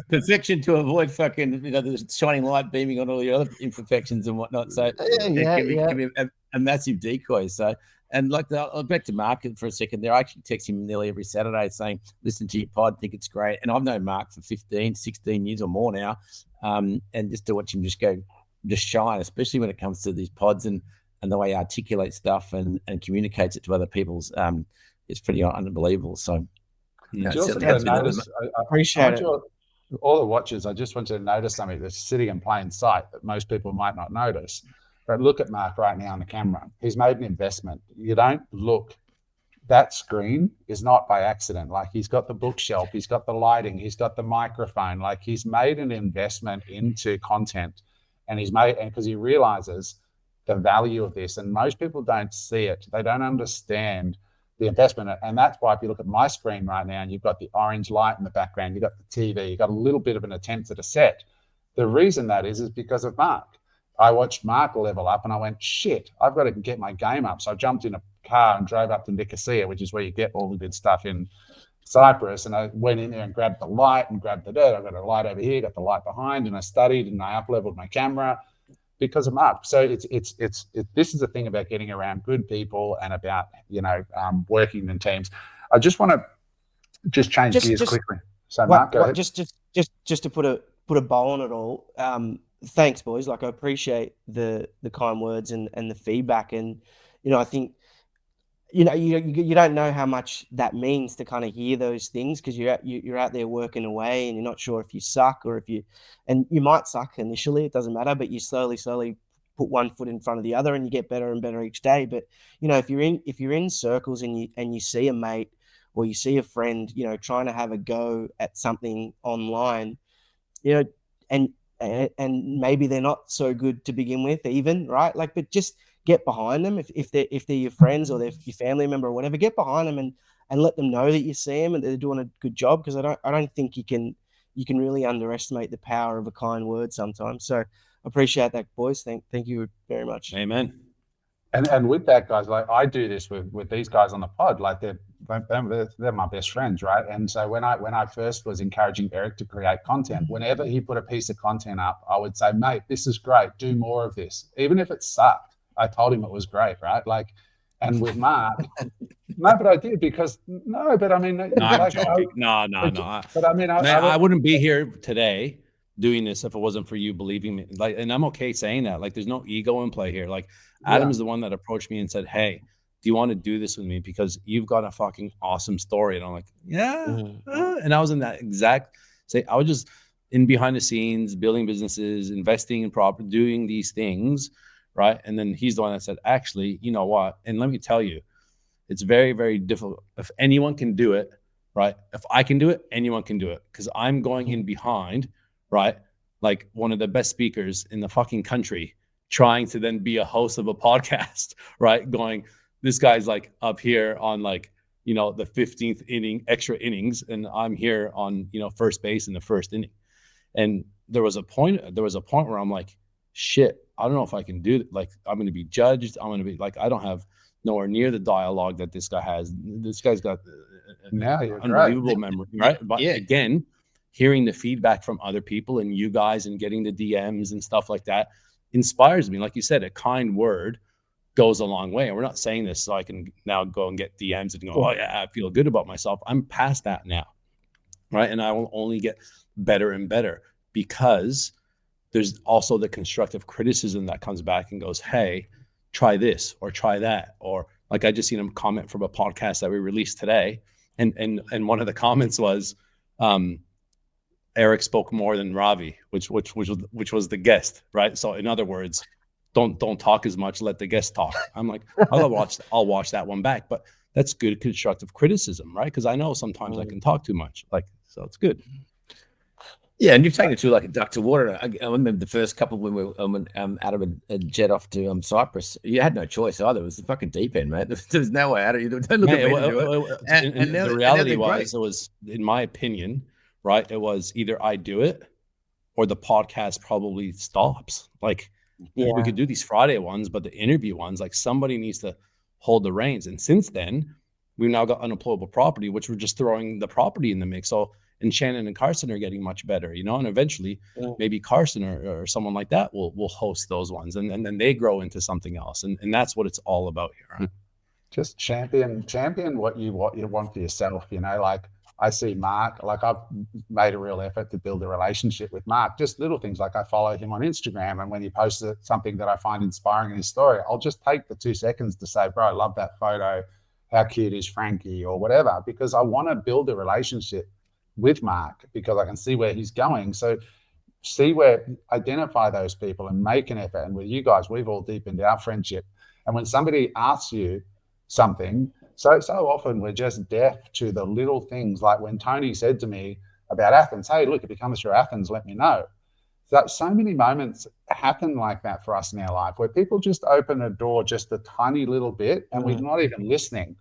S4: perfection to avoid fucking the shining light beaming on all your other imperfections and whatnot. So it can be a massive decoy. So. And like I'll back to Mark for a second there. I actually text him nearly every Saturday saying, listen to your pod, think it's great. And I've known Mark for 15, 16 years or more now. And just to watch him just shine, especially when it comes to these pods and the way he articulates stuff and communicates it to other people's, it's pretty unbelievable. So
S1: I appreciate it. All the watchers, I just want you to notice something that's sitting in plain sight that most people might not notice. But look at Mark right now on the camera. He's made an investment. You don't look. That screen is not by accident. Like, he's got the bookshelf, he's got the lighting, he's got the microphone. Like, he's made an investment into content, and because he realizes the value of this. And most people don't see it. They don't understand the investment. And that's why if you look at my screen right now and you've got the orange light in the background, you've got the TV, you've got a little bit of an attempt at a set. The reason that is because of Mark. I watched Mark level up and I went, shit, I've got to get my game up. So I jumped in a car and drove up to Nicosia, which is where you get all the good stuff in Cyprus. And I went in there and grabbed the light and grabbed the dirt. I've got a light over here, got the light behind, and I studied and I up-leveled my camera because of Mark. So this is the thing about getting around good people and about, working in teams. I just want to change gears quickly. So Mark, go ahead.
S2: Just to put a bow on it all. Thanks, boys. Like, I appreciate the kind words and the feedback, and I think you don't know how much that means to kind of hear those things, because you're out there working away and you're not sure if you suck or and you might suck initially. It doesn't matter, but you slowly put one foot in front of the other and you get better and better each day. But if you're in circles and you see a mate or you see a friend, trying to have a go at something online, and maybe they're not so good to begin with even, right? Like, but just get behind them. If they're your friends or they're your family member or whatever, get behind them and let them know that you see them and they're doing a good job, because I don't think you can really underestimate the power of a kind word sometimes. So I appreciate that, boys. Thank you very much.
S3: Amen.
S1: And with that, guys, like, I do this with these guys on the pod, like they're my best friends, right? And so when I first was encouraging Eric to create content, whenever he put a piece of content up, I would say, mate, this is great, do more of this. Even if it sucked, I told him it was great, right? Like, and with Mark, no, but I did because but I mean,
S3: I'm joking. No.
S1: But I mean,
S3: I wouldn't be here today doing this if it wasn't for you believing me. Like, and I'm okay saying that. Like, there's no ego in play here. Like, Adam is the one that approached me and said, hey, do you want to do this with me? Because you've got a fucking awesome story. And I'm like, and I was in that exact I was just in behind the scenes, building businesses, investing in property, doing these things, right? And then he's the one that said, actually, you know what? And let me tell you, it's very, very difficult. If anyone can do it, right? If I can do it, anyone can do it. Because I'm going in behind, right? Like one of the best speakers in the fucking country, trying to then be a host of a podcast, right? Going, this guy's like up here on like, the 15th inning, extra innings, and I'm here on, first base in the first inning. And there was a point where I'm like, shit, I don't know if I can do it. Like, I'm going to be judged. I'm going to be like, I don't have nowhere near the dialogue that this guy has. This guy's got unbelievable memory, right? But again, hearing the feedback from other people and you guys and getting the DMs and stuff like that inspires me. Like you said, a kind word goes a long way. And we're not saying this so I can now go and get DMs and go, oh yeah, I feel good about myself. I'm past that now, right? And I will only get better and better, because there's also the constructive criticism that comes back and goes, hey, try this or try that. Or like, I just seen a comment from a podcast that we released today. And one of the comments was, Eric spoke more than Ravi, which was the guest, right? So in other words, don't talk as much, let the guest talk. I'm like, I'll watch that one back, but that's good constructive criticism, right? Because I know sometimes I can talk too much, like, so it's good.
S4: Yeah, and you've taken it to like a duck to water. I remember the first couple when we were Adam had jet off to Cyprus. You had no choice either. It was the fucking deep end, mate. There's no way out of you. Don't look at me to do it.
S3: And the reality was, it was, in my opinion, right, it was either I do it or the podcast probably stops. Like,
S2: Yeah.
S3: We could do these Friday ones, but the interview ones, like somebody needs to hold the reins. And since then, we've now got Unemployable Property, which we're just throwing the property in the mix. So, and Shannon and Carson are getting much better, you know, and eventually maybe Carson or someone like that will host those ones, and then they grow into something else. And that's what it's all about here. Right?
S1: Just champion what you want for yourself, you know. Like I see Mark, like I've made a real effort to build a relationship with Mark, just little things, like I follow him on Instagram, and when he posts something that I find inspiring in his story, I'll just take the 2 seconds to say, bro, I love that photo, how cute is Frankie, or whatever, because I want to build a relationship with Mark because I can see where he's going. So identify those people and make an effort. And with you guys, we've all deepened our friendship. And when somebody asks you something, so often we're just deaf to the little things. Like when Tony said to me about Athens, hey, look, if you come through Athens, let me know. So many moments happen like that for us in our life, where people just open a door just a tiny little bit and we're not even listening.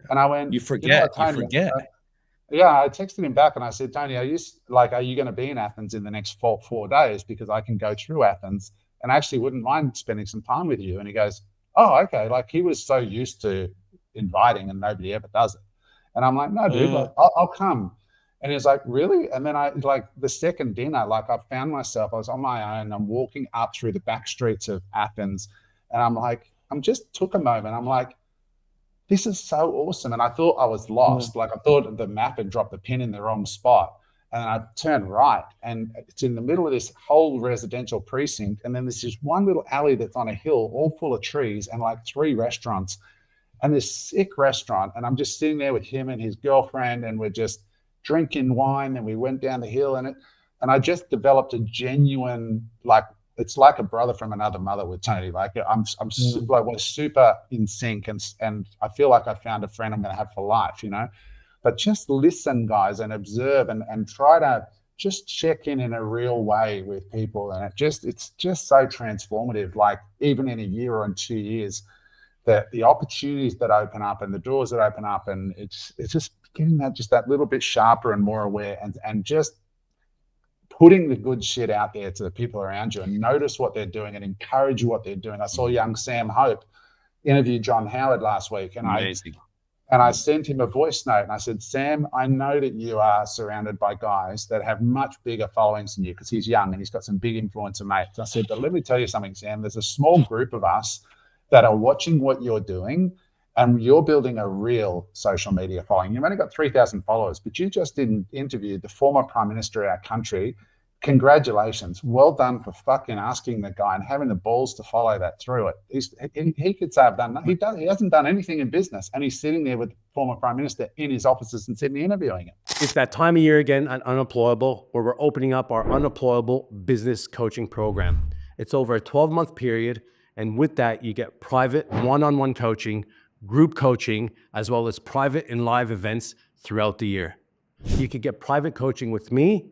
S1: And I went,
S3: you forget.
S1: Yeah, I texted him back and I said, Tony, are you going to be in Athens in the next 4 days? Because I can go through Athens and I actually wouldn't mind spending some time with you. And he goes, oh, okay. Like he was so used to inviting and nobody ever does it. And I'm like, no, dude, like, I'll come. And he's like, really? And then I, like the second dinner, like I found myself, I was on my own. I'm walking up through the back streets of Athens. And I'm like, just took a moment. I'm like, this is so awesome. And I thought I was lost. Like I thought the map had dropped the pin in the wrong spot. And I turned right and it's in the middle of this whole residential precinct. And then there's this one little alley that's on a hill, all full of trees and like 3 restaurants and this sick restaurant. And I'm just sitting there with him and his girlfriend and we're just drinking wine. And we went down the hill and I just developed a genuine, like, it's like a brother from another mother with Tony. Like we're super in sync, and I feel like I found a friend I'm going to have for life, you know. But just listen, guys, and observe, and try to just check in a real way with people, and it's just so transformative. Like even in a year or in 2 years, the opportunities that open up and the doors that open up, and it's just getting that little bit sharper and more aware, and just putting the good shit out there to the people around you and notice what they're doing and encourage what they're doing. I saw young Sam Hope interview John Howard last week, and I sent him a voice note and I said, Sam, I know that you are surrounded by guys that have much bigger followings than you, because he's young and he's got some big influencer mates. I said, but let me tell you something, Sam, there's a small group of us that are watching what you're doing, and you're building a real social media following. You've only got 3,000 followers, but you just interviewed the former Prime Minister of our country. Congratulations. Well done for fucking asking the guy and having the balls to follow that through it. He could say I've done nothing. He hasn't done anything in business, and he's sitting there with the former Prime Minister in his offices in Sydney interviewing him.
S5: It's that time of year again at Unemployable, where we're opening up our Unemployable business coaching program. It's over a 12-month period, and with that, you get private one-on-one coaching, group coaching, as well as private and live events throughout the year. You could get private coaching with me,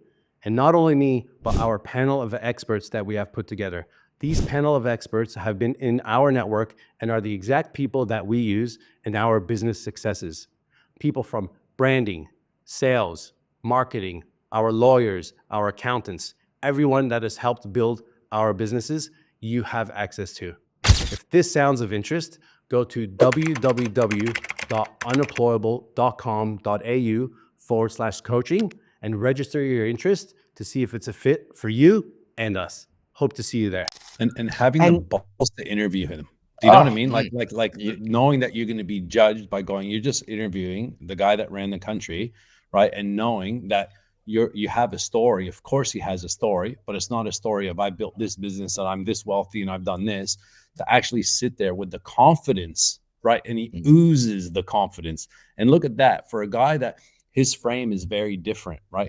S5: and not only me, but our panel of experts that we have put together. These panel of experts have been in our network and are the exact people that we use in our business successes. People from branding, sales, marketing, our lawyers, our accountants, everyone that has helped build our businesses, you have access to. If this sounds of interest, go to www.unemployable.com.au/coaching and register your interest to see if it's a fit for you and us. Hope to see you there.
S3: And having the balls to interview him. Do you know what I mean? Like knowing that you're going to be judged by you're just interviewing the guy that ran the country, right? And knowing that you have a story. Of course he has a story, but it's not a story of I built this business and I'm this wealthy and I've done this. To actually sit there with the confidence, right? And he oozes the confidence. And look at that, for a guy that his frame is very different, right?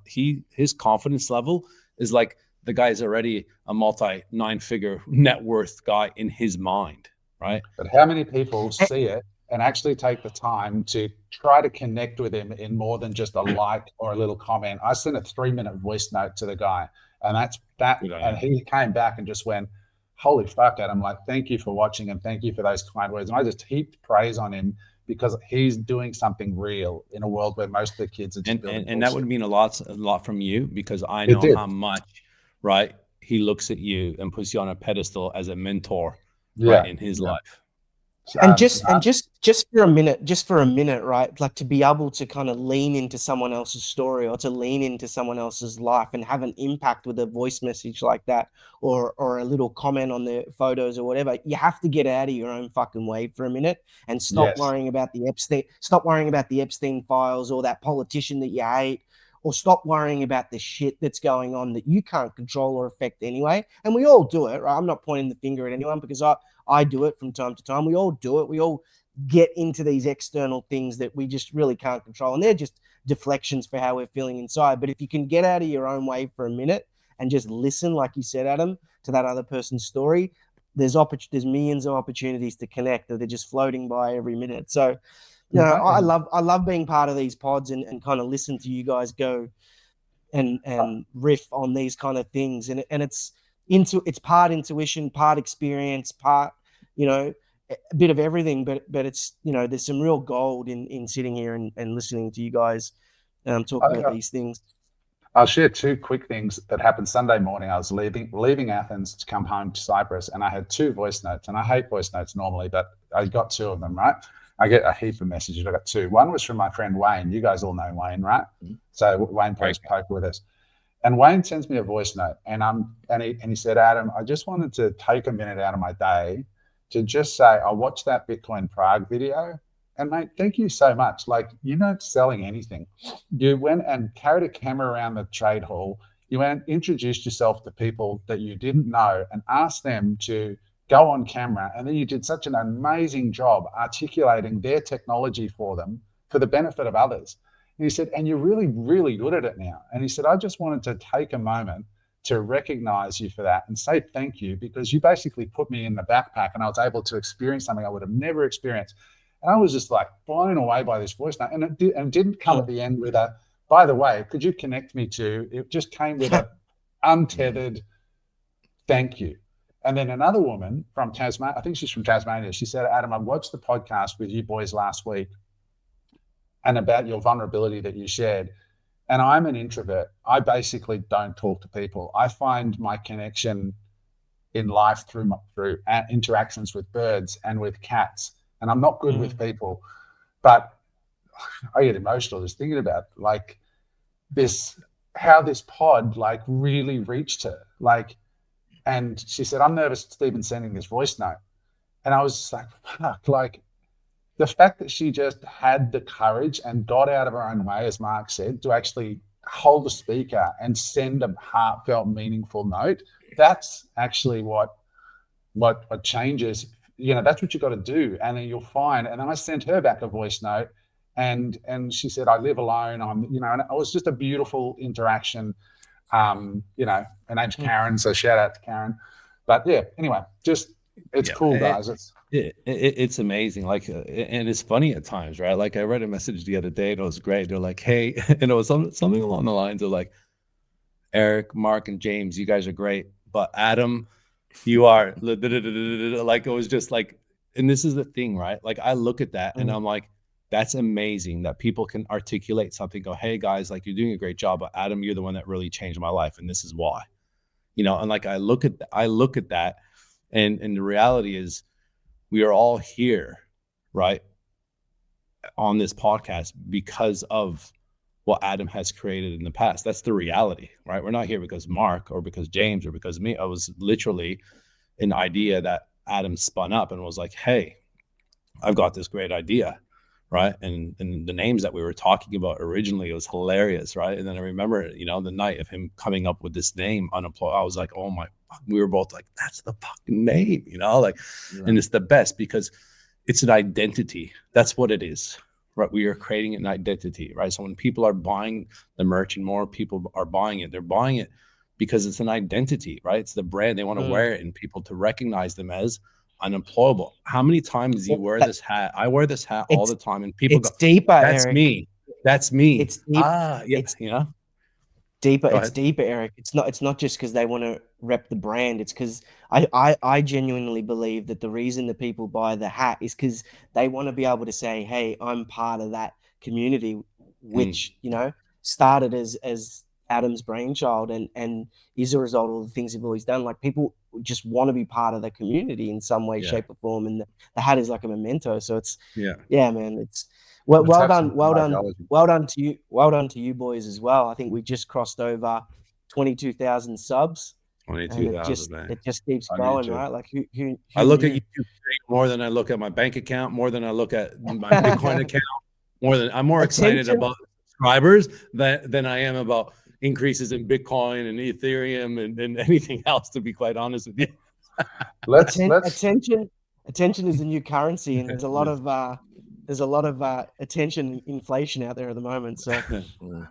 S3: His confidence level is like the guy's already a multi-9-figure net worth guy in his mind, right?
S1: But how many people see it and actually take the time to try to connect with him in more than just a like or a little comment? I sent a 3-minute voice note to the guy, and that's that. And he came back and just went, holy fuck, Adam, like, thank you for watching and thank you for those kind words. And I just heaped praise on him because he's doing something real in a world where most of the kids are just
S3: and that would mean a lot from you, because I know how much, right, he looks at you and puts you on a pedestal as a mentor,
S1: Yeah.
S3: right, in his life.
S2: And just for a minute, right? Like to be able to kind of lean into someone else's story or to lean into someone else's life and have an impact with a voice message like that, or a little comment on the photos or whatever. You have to get out of your own fucking way for a minute and stop worrying about the Epstein files or that politician that you hate, or stop worrying about the shit that's going on that you can't control or affect anyway. And we all do it, right? I'm not pointing the finger at anyone, because I do it from time to time. We all do it. We all get into these external things that we just really can't control. And they're just deflections for how we're feeling inside. But if you can get out of your own way for a minute and just listen, like you said, Adam, to that other person's story, there's millions of opportunities to connect that they're just floating by every minute. So, you know, I love being part of these pods and kind of listen to you guys go and riff on these kind of things. And it's part intuition, part experience, part, you know, a bit of everything, but it's, you know, there's some real gold in sitting here and listening to you guys talk about these things.
S1: I'll share two quick things that happened Sunday morning. I was leaving Athens to come home to Cyprus, and I had 2 voice notes, and I hate voice notes normally, but I got 2 of them, right? I get a heap of messages. I got 2. One was from my friend Wayne. You guys all know Wayne, right? Mm-hmm. So Wayne plays poker with us. And Wayne sends me a voice note, and he said, Adam, I just wanted to take a minute out of my day to just say, I watched that Bitcoin Prague video, and mate, thank you so much. Like, you're not selling anything. You went and carried a camera around the trade hall. You went and introduced yourself to people that you didn't know and asked them to go on camera. And then you did such an amazing job articulating their technology for them for the benefit of others. And he said, and you're really, really good at it now. And he said, I just wanted to take a moment to recognize you for that and say thank you, because you basically put me in the backpack and I was able to experience something I would have never experienced. And I was just like blown away by this voice note. And it didn't come at the end with a, by the way, could you connect me to, it just came with a untethered thank you. And then another woman from Tasmania, I think she's from Tasmania, she said, Adam, I watched the podcast with you boys last week and about your vulnerability that you shared. And I'm an introvert. I basically don't talk to people. I find my connection in life through interactions with birds and with cats. And I'm not good with people, but I get emotional just thinking about like this, how this pod like really reached her. Like, and she said, I'm nervous to even sending this voice note. And I was just like, fuck, like the fact that she just had the courage and got out of her own way, as Mark said, to actually hold the speaker and send a heartfelt, meaningful note. That's actually what changes. You know, that's what you got to do, and then you'll find. And then I sent her back a voice note, and she said, I live alone. I'm, you know, and it was just a beautiful interaction. You know, her name's Karen, so shout out to Karen. But yeah, anyway, just it's cool, guys.
S3: It's amazing. Like, and it's funny at times, right? Like I read a message the other day, and it was great. They're like, hey, and it was something along the lines of like, Eric, Mark, and James, you guys are great, but Adam, you are like, it was just like, and this is the thing, right? Like I look at that and I'm like, that's amazing that people can articulate something, go, hey guys, like you're doing a great job, but Adam, you're the one that really changed my life, and this is why, you know. And like I look at that, and the reality is we are all here, right, on this podcast because of what Adam has created in the past. That's the reality, right? We're not here because Mark or because James or because me. I was literally an idea that Adam spun up and was like, hey, I've got this great idea, right? And the names that we were talking about originally, it was hilarious, right? And then I remember, you know, the night of him coming up with this name, Unemployable, I was like, oh my, we were both like, that's the fucking name, you know, like, and it's the best because it's an identity. That's what it is. Right, we are creating an identity, right? So when people are buying the merch and more people are buying it, they're buying it because it's an identity, right? It's the brand. They want to wear it and people to recognize them as unemployable. How many times do you wear this hat? I wear this hat all the time, and people go,
S2: deeper,
S3: that's
S2: Eric.
S3: me. That's me.
S2: It's deep.
S3: Yeah, you know?
S2: Deeper. It's deeper, Eric. It's not just because they want to rep the brand. It's because I genuinely believe that the reason that people buy the hat is because they want to be able to say, hey, I'm part of that community, which, you know, started as Adam's brainchild and is a result of all the things he've always done. Like, people just want to be part of the community in some way, shape, or form, and the hat is like a memento. So it's man, it's well done to you boys as well. I think we just crossed over 22,000 subs.
S3: 22,000, man.
S2: It just keeps growing, right? Like, who
S3: I look
S2: knew?
S3: at YouTube more than I look at my bank account, more than I look at my Bitcoin account, I'm more excited about subscribers than I am about increases in Bitcoin and Ethereum and anything else, to be quite honest with you.
S2: Attention is the new currency, and there's a lot of attention inflation out there at the moment. So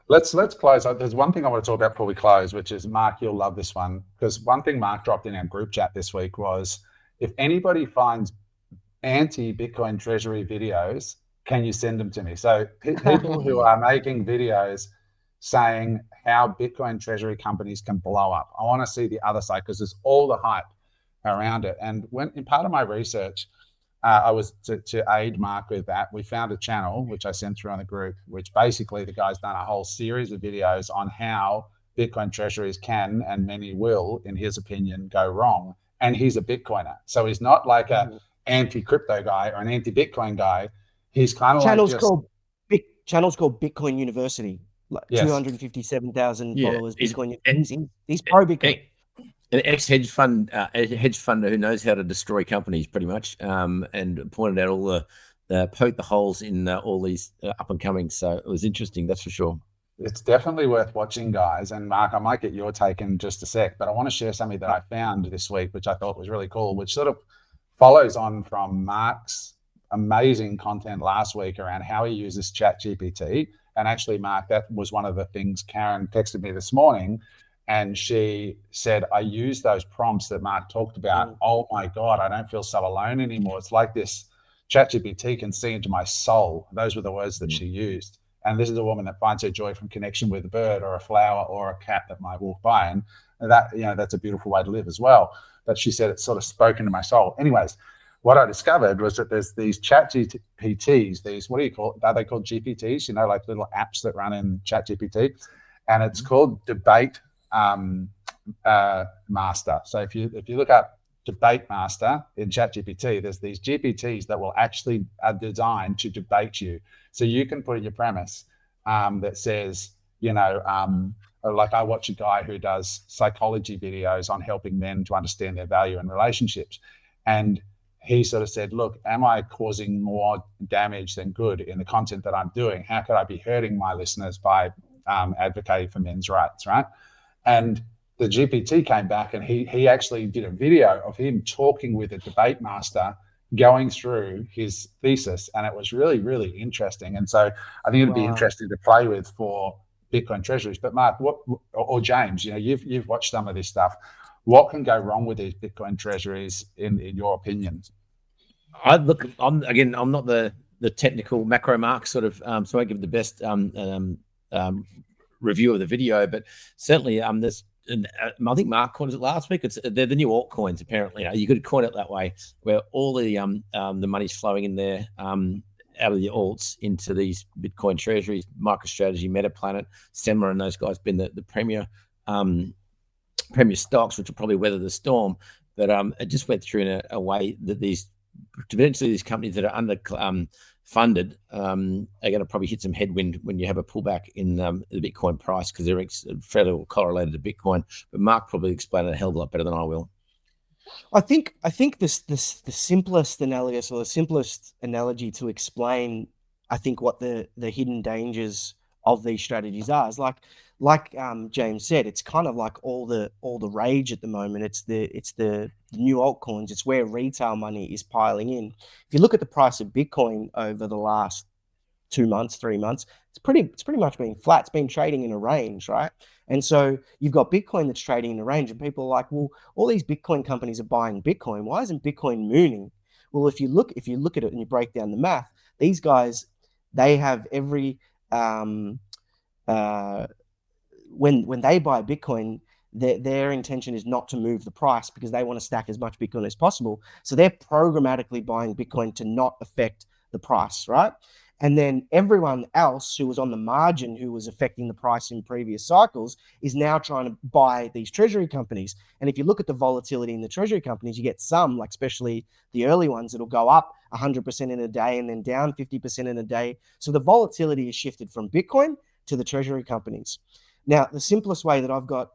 S1: let's close. There's one thing I want to talk about before we close, which is, Mark, you'll love this one, because one thing Mark dropped in our group chat this week was, if anybody finds anti-Bitcoin Treasury videos, can you send them to me? So people who are making videos saying how Bitcoin Treasury companies can blow up, I want to see the other side, because there's all the hype around it. And when in part of my research, I was to aid Mark with that, we found a channel which I sent through on the group, which basically the guy's done a whole series of videos on how Bitcoin treasuries can, and many will, in his opinion, go wrong. And he's a Bitcoiner, so he's not like a anti-crypto guy or an anti-Bitcoin guy. He's kind of
S2: channel's called Bitcoin University. Like 257,000 followers. Bitcoin. He's pro Bitcoin.
S4: An ex-hedge fund, a hedge funder who knows how to destroy companies, pretty much, and pointed out all poke the holes in all these up and coming. So it was interesting, that's for sure.
S1: It's definitely worth watching, guys. And Mark, I might get your take in just a sec, but I want to share something that I found this week, which I thought was really cool, which sort of follows on from Mark's amazing content last week around how he uses ChatGPT. And actually, Mark, that was one of the things Karen texted me this morning. And she said, I use those prompts that Mark talked about. Oh my God, I don't feel so alone anymore. It's like this ChatGPT can see into my soul. Those were the words that she used. And this is a woman that finds her joy from connection with a bird or a flower or a cat that might walk by. And that, that's a beautiful way to live as well. But she said it sort of spoke into my soul. Anyways, what I discovered was that there's these ChatGPTs, these, what do you call it? Are they called GPTs? Like little apps that run in ChatGPT. And it's called Debate Master. So if you look up Debate Master in ChatGPT, there's these GPTs that will actually are designed to debate you. So you can put in your premise that says, like, I watch a guy who does psychology videos on helping men to understand their value in relationships, and he sort of said, look, am I causing more damage than good in the content that I'm doing? How could I be hurting my listeners by advocating for men's rights, right? And the GPT came back, and he actually did a video of him talking with a debate master, going through his thesis, and it was really, really interesting. And so I think it'd be interesting to play with for Bitcoin treasuries. But Mark, or James, you've watched some of this stuff. What can go wrong with these Bitcoin treasuries in your opinion?
S4: I'm not the technical macro Mark sort of, so I give the best review of the video, but certainly there's, I think Mark coined it last week. They're the new altcoins, apparently. You could coin it that way, where all the money's flowing in there out of the alts into these Bitcoin treasuries. MicroStrategy, MetaPlanet, Semler, and those guys been the premier stocks, which will probably weather the storm. But it just went through in a way that these companies that are under funded are going to probably hit some headwind when you have a pullback in the Bitcoin price, because they're fairly well correlated to Bitcoin. But Mark probably explained it a hell of a lot better than I will.
S2: I think the simplest analogous, or the simplest analogy to explain, I think, what the hidden dangers of these strategies are, is like James said, it's kind of like all the rage at the moment. It's the new altcoins. It's where retail money is piling in. If you look at the price of Bitcoin over the last 2 months, 3 months, it's pretty much been flat. It's been trading in a range, right? And so you've got Bitcoin that's trading in a range, and people are like, well, all these Bitcoin companies are buying Bitcoin. Why isn't Bitcoin mooning? Well, if you look at it and you break down the math, these guys, they have every when they buy Bitcoin, their intention is not to move the price, because they want to stack as much Bitcoin as possible. So they're programmatically buying Bitcoin to not affect the price, right? And then everyone else who was on the margin, who was affecting the price in previous cycles, is now trying to buy these treasury companies. And if you look at the volatility in the treasury companies, you get some, like especially the early ones, that'll go up 100% in a day and then down 50% in a day. So the volatility is shifted from Bitcoin to the treasury companies. Now, the simplest way that I've got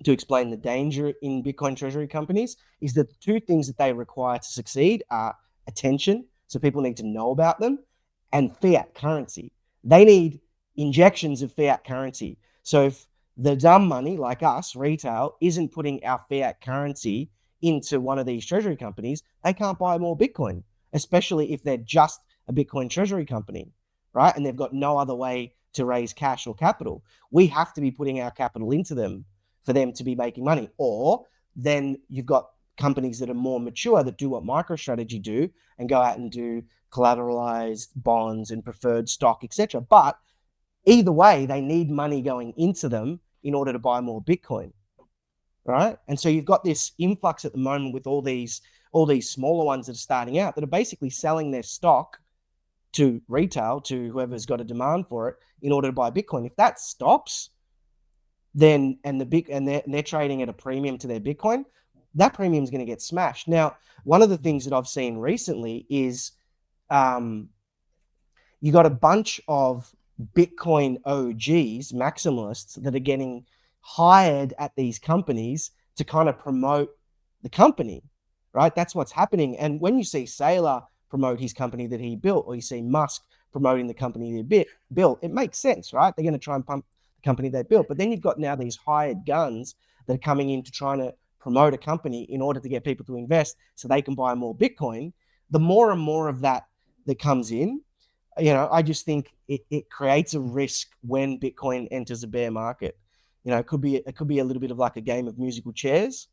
S2: to explain the danger in Bitcoin treasury companies is that the two things that they require to succeed are attention, so people need to know about them, and fiat currency. They need injections of fiat currency. So if the dumb money, like us, retail, isn't putting our fiat currency into one of these treasury companies, they can't buy more Bitcoin, especially if they're just a Bitcoin treasury company, right? And they've got no other way to raise cash or capital. We have to be putting our capital into them for them to be making money. Or then you've got companies that are more mature that do what MicroStrategy do and go out and do collateralized bonds and preferred stock, etc. But either way, they need money going into them in order to buy more Bitcoin, right? And so you've got this influx at the moment with all these smaller ones that are starting out that are basically selling their stock to retail, to whoever's got a demand for it, in order to buy Bitcoin. If that stops, then they're trading at a premium to their Bitcoin, that premium is going to get smashed. Now, one of the things that I've seen recently is you got a bunch of Bitcoin OGs, maximalists, that are getting hired at these companies to kind of promote the company, right? That's what's happening. And when you see Saylor promote his company that he built, or you see Musk promoting the company they built, it makes sense, right? They're going to try and pump the company they built. But then you've got now these hired guns that are coming in to trying to promote a company in order to get people to invest so they can buy more Bitcoin. The more and more of that comes in, I just think it creates a risk when Bitcoin enters a bear market. It could be a little bit of like a game of musical chairs,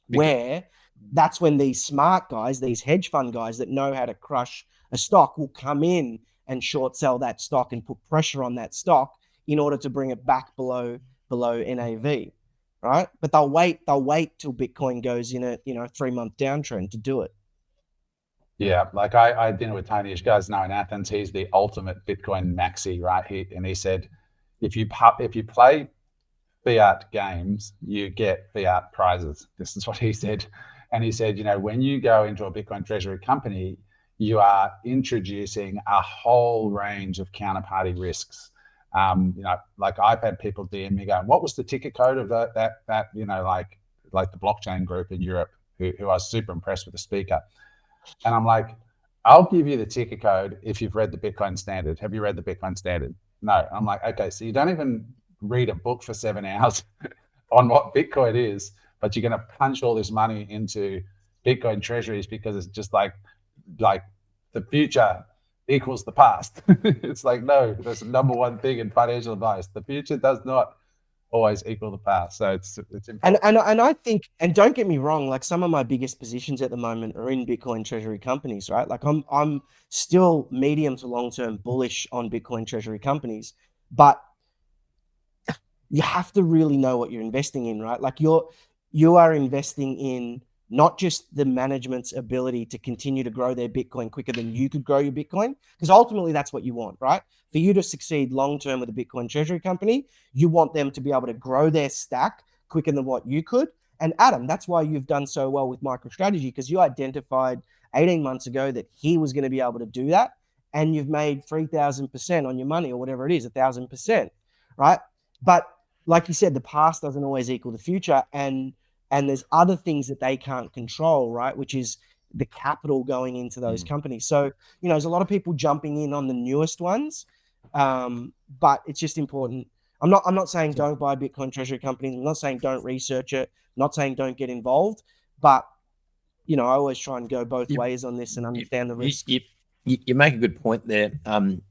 S2: where that's when these smart guys, these hedge fund guys that know how to crush a stock, will come in and short sell that stock and put pressure on that stock in order to bring it back below NAV, right? But they'll wait till Bitcoin goes in a 3-month downtrend to do it.
S1: Yeah, like I had dinner with Tony. You guys know in Athens, he's the ultimate Bitcoin maxi, right? He said, if you play fiat games, you get fiat prizes. This is what he said. And he said, when you go into a Bitcoin treasury company, you are introducing a whole range of counterparty risks. Like I've had people DM me going, what was the ticket code of that like the blockchain group in Europe, who I was super impressed with the speaker. And I'm like, I'll give you the ticket code if you've read the Bitcoin Standard. Have you read the Bitcoin Standard? No. I'm like, okay, so you don't even read a book for 7 hours on what Bitcoin is, but you're going to punch all this money into Bitcoin treasuries because it's just like the future equals the past. It's like, no, that's the number one thing in financial advice. The future does not always equal the past. So it's important.
S2: And I think, and don't get me wrong, like some of my biggest positions at the moment are in Bitcoin treasury companies, right? Like I'm still medium to long-term bullish on Bitcoin treasury companies, but you have to really know what you're investing in, right? Like you are investing in not just the management's ability to continue to grow their Bitcoin quicker than you could grow your Bitcoin, because ultimately that's what you want, right? For you to succeed long-term with a Bitcoin treasury company, you want them to be able to grow their stack quicker than what you could. And Adam, that's why you've done so well with MicroStrategy, because you identified 18 months ago that he was going to be able to do that. And you've made 3,000% on your money, or whatever it is, 1,000%, right? But like you said, the past doesn't always equal the future. And there's other things that they can't control, right? Which is the capital going into those companies. So, there's a lot of people jumping in on the newest ones, but it's just important. I'm not saying don't buy Bitcoin treasury companies. I'm not saying don't research it. I'm not saying don't get involved, but I always try and go both ways on this and understand the risks.
S4: You make a good point there. And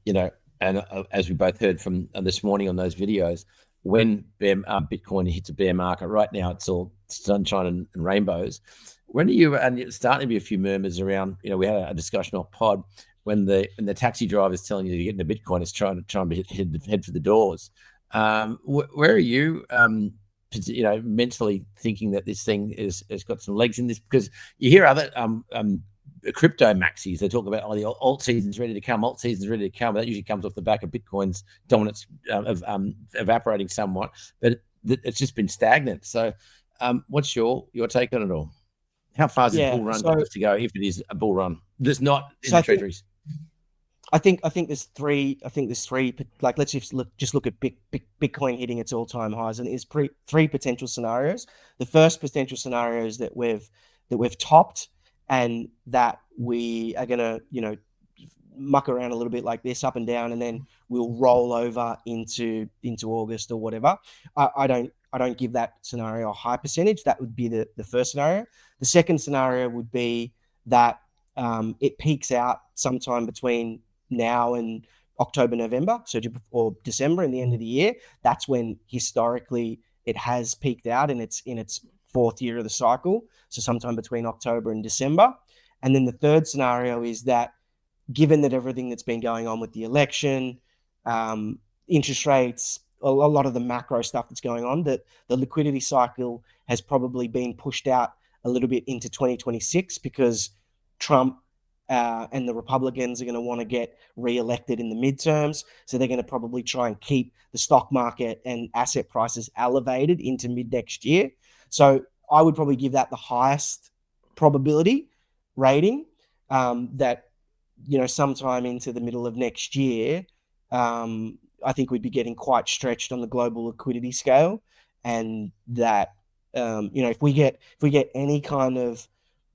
S4: as we both heard from this morning on those videos, when Bitcoin hits a bear market, right now it's all sunshine and rainbows. When are you, and it's starting to be a few murmurs around, we had a discussion on pod when the taxi driver is telling you to get into Bitcoin, it's trying to head for the doors. Where are you, mentally thinking that this thing has got some legs in this? Because you hear other crypto maxis. They talk about, the alt season's ready to come. Alt season's ready to come. That usually comes off the back of Bitcoin's dominance evaporating somewhat, but it's just been stagnant. So, what's your take on it all? How far is this bull run got to go if it is a bull run? There's not in the treasuries.
S2: I think there's three. Like, let's just look at Bitcoin hitting its all-time highs, and there's three potential scenarios. The first potential scenario is that we've topped, and that we are gonna, muck around a little bit like this, up and down, and then we'll roll over into August or whatever. I don't give that scenario a high percentage. That would be the first scenario. The second scenario would be that it peaks out sometime between now and October, November, or December, in the end of the year. That's when historically it has peaked out in its fourth year of the cycle. So sometime between October and December. And then the third scenario is that, given that everything that's been going on with the election, interest rates, a lot of the macro stuff that's going on, that the liquidity cycle has probably been pushed out a little bit into 2026, because Trump and the Republicans are going to want to get re-elected in the midterms. So they're going to probably try and keep the stock market and asset prices elevated into mid next year. So I would probably give that the highest probability rating, that, sometime into the middle of next year, I think we'd be getting quite stretched on the global liquidity scale. And that, if we get any kind of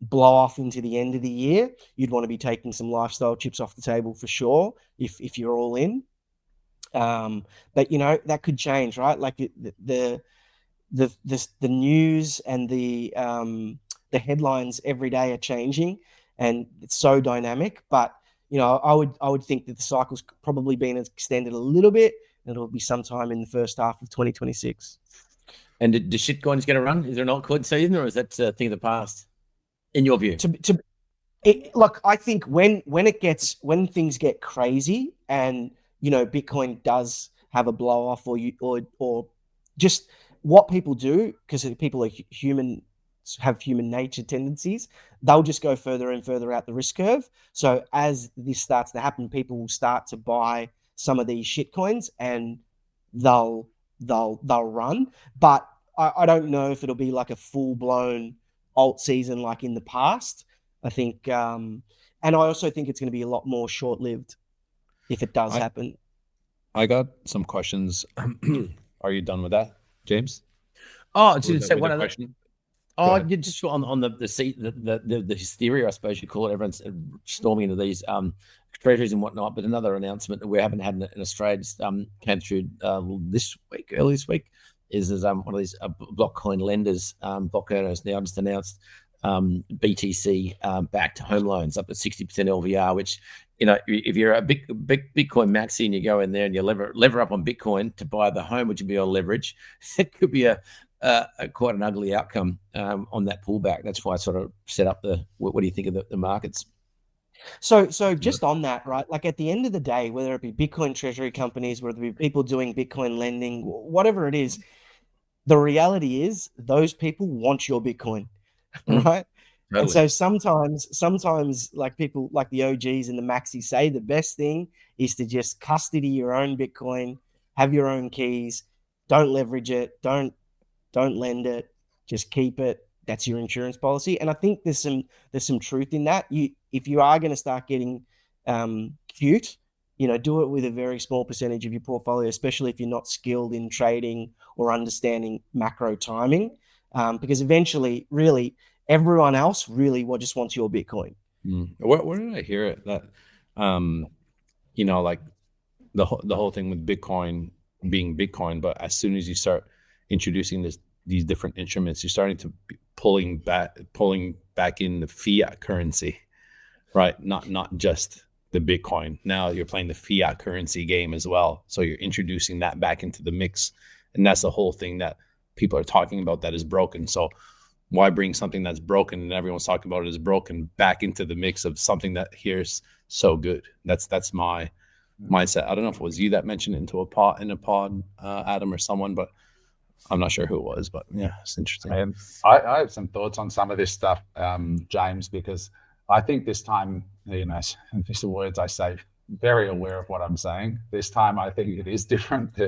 S2: blow off into the end of the year, you'd want to be taking some lifestyle chips off the table for sure, if you're all in. But that could change, right? Like the news and the headlines every day are changing, and it's so dynamic. But I would think that the cycle's probably been extended a little bit, and it'll be sometime in the first half of 2026.
S4: And the shitcoin's going to run? Is there an altcoin season, or is that a thing of the past, in your view?
S2: Look, I think when things get crazy, and Bitcoin does have a blow off, or just what people do, because people are have human nature tendencies, they'll just go further and further out the risk curve. So as this starts to happen, people will start to buy some of these shitcoins, and they'll run. But I don't know if it'll be like a full blown alt season like in the past. I think, and I also think it's going to be a lot more short lived if it does happen.
S3: I got some questions. Are you done with that, James?
S4: Oh, I didn't say one other
S3: question.
S4: Just on the hysteria, I suppose you call it. Everyone's storming into these treasuries and whatnot. But another announcement that we haven't had in Australia came through early this week, is one of these blockcoin lenders, block owners, now just announced BTC backed home loans up to 60% LVR, which, if you're a big Bitcoin maxi and you go in there and you lever up on Bitcoin to buy the home, which would be on leverage, it could be quite an ugly outcome on that pullback. That's why I sort of set up what do you think of the markets?
S2: So just on that, right? Like, at the end of the day, whether it be Bitcoin treasury companies, whether it be people doing Bitcoin lending, whatever it is, the reality is those people want your Bitcoin, right? Totally. And so sometimes like people like the OGs and the maxis say the best thing is to just custody your own Bitcoin, have your own keys, don't leverage it, don't lend it, just keep it. That's your insurance policy. And I think there's some truth in that. If you are going to start getting cute, do it with a very small percentage of your portfolio, especially if you're not skilled in trading or understanding macro timing, because eventually, really, everyone else really just wants your Bitcoin.
S3: Where did I hear it? That, like the whole thing with Bitcoin being Bitcoin, but as soon as you start introducing these different instruments, you're starting to be pulling back in the fiat currency, right? Not just the Bitcoin. Now you're playing the fiat currency game as well. So you're introducing that back into the mix. And that's the whole thing that people are talking about that is broken. So why bring something that's broken and everyone's talking about it as broken back into the mix of something that here's so good? That's my mindset. I don't know if it was you that mentioned it in a pod, Adam, or someone, but I'm not sure who it was, but yeah, it's interesting.
S1: I have some thoughts on some of this stuff, James, because I think this time, you know, these are words I say, very aware of what I'm saying. This time, I think it is different.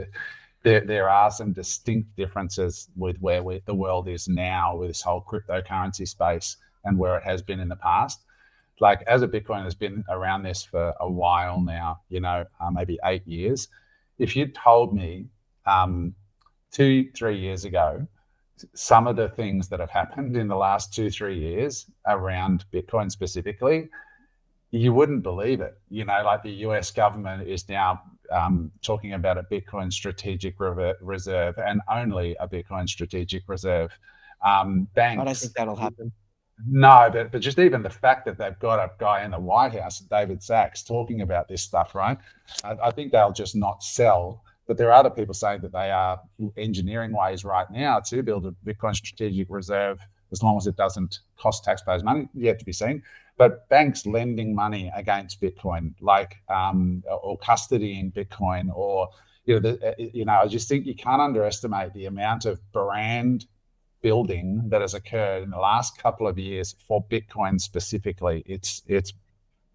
S1: There are some distinct differences with where the world is now with this whole cryptocurrency space and where it has been in the past. Like, as a Bitcoin has been around this for a while now, you know, maybe 8 years. If you told me 2-3 years ago some of the things that have happened in the last 2-3 years around Bitcoin specifically, you wouldn't believe it. You know, like the US government is now talking about a Bitcoin strategic reserve, and only a Bitcoin strategic reserve. Banks,
S2: I don't think that'll happen.
S1: No, but just even the fact that they've got a guy in the White House, David Sachs, talking about this stuff, right? I think they'll just not sell. But there are other people saying that they are engineering ways right now to build a Bitcoin strategic reserve, as long as it doesn't cost taxpayers money, yet to be seen. But banks lending money against Bitcoin, like or custodying Bitcoin, or I just think you can't underestimate the amount of brand building that has occurred in the last couple of years for Bitcoin specifically. It's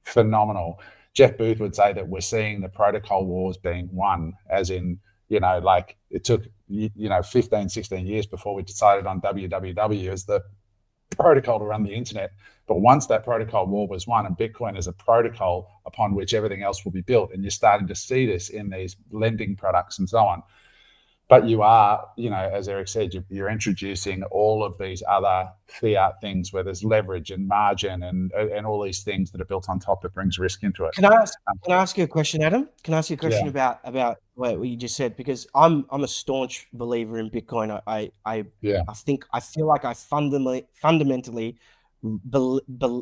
S1: phenomenal. Jeff Booth would say that we're seeing the protocol wars being won, as in, like it took 15, 16 years before we decided on www as the protocol to run the internet. But once that protocol war was won, and Bitcoin is a protocol upon which everything else will be built, and you're starting to see this in these lending products and so on. But you are, as Eric said, you're introducing all of these other fiat things where there's leverage and margin and all these things that are built on top that brings risk into it.
S2: Can I ask you a question, Adam? Can I ask you a question about what you just said? Because I'm a staunch believer in Bitcoin. I feel like I fundamentally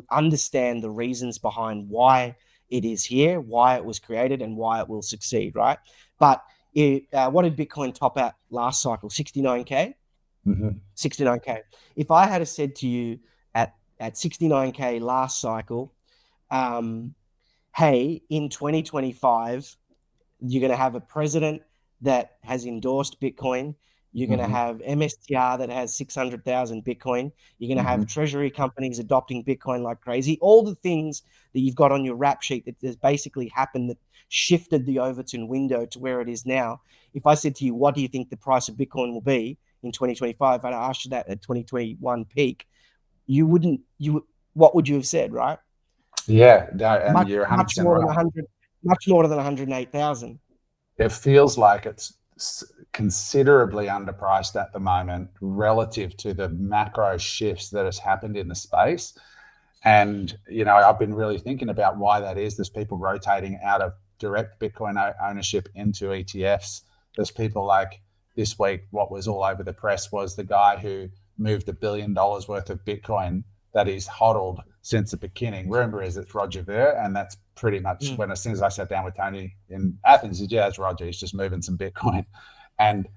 S2: understand the reasons behind why it is here, why it was created, and why it will succeed, right? But what did Bitcoin top out last cycle? 69K?
S1: Mm-hmm.
S2: 69K. If I had said to you at 69K last cycle, hey, in 2025, you're going to have a president that has endorsed Bitcoin. You're going to have MSTR that has 600,000 Bitcoin. You're going to have Treasury companies adopting Bitcoin like crazy. All the things that you've got on your rap sheet that has basically happened that shifted the Overton window to where it is now. If I said to you, what do you think the price of Bitcoin will be in 2025? And I asked you that at 2021 peak, what would you have said, right?
S1: Yeah, no, and you're 100%
S2: much more
S1: right.
S2: than much more than 108,000.
S1: It feels like it's considerably underpriced at the moment relative to the macro shifts that has happened in the space. And, I've been really thinking about why that is. There's people rotating out of direct Bitcoin ownership into ETFs. There's people like this week, what was all over the press was the guy who moved $1 billion worth of Bitcoin that he's hodled since the beginning. Rumor is it's Roger Ver, and that's pretty much when, as soon as I sat down with Tony in Athens, he said, yeah, it's Roger. He's just moving some Bitcoin. And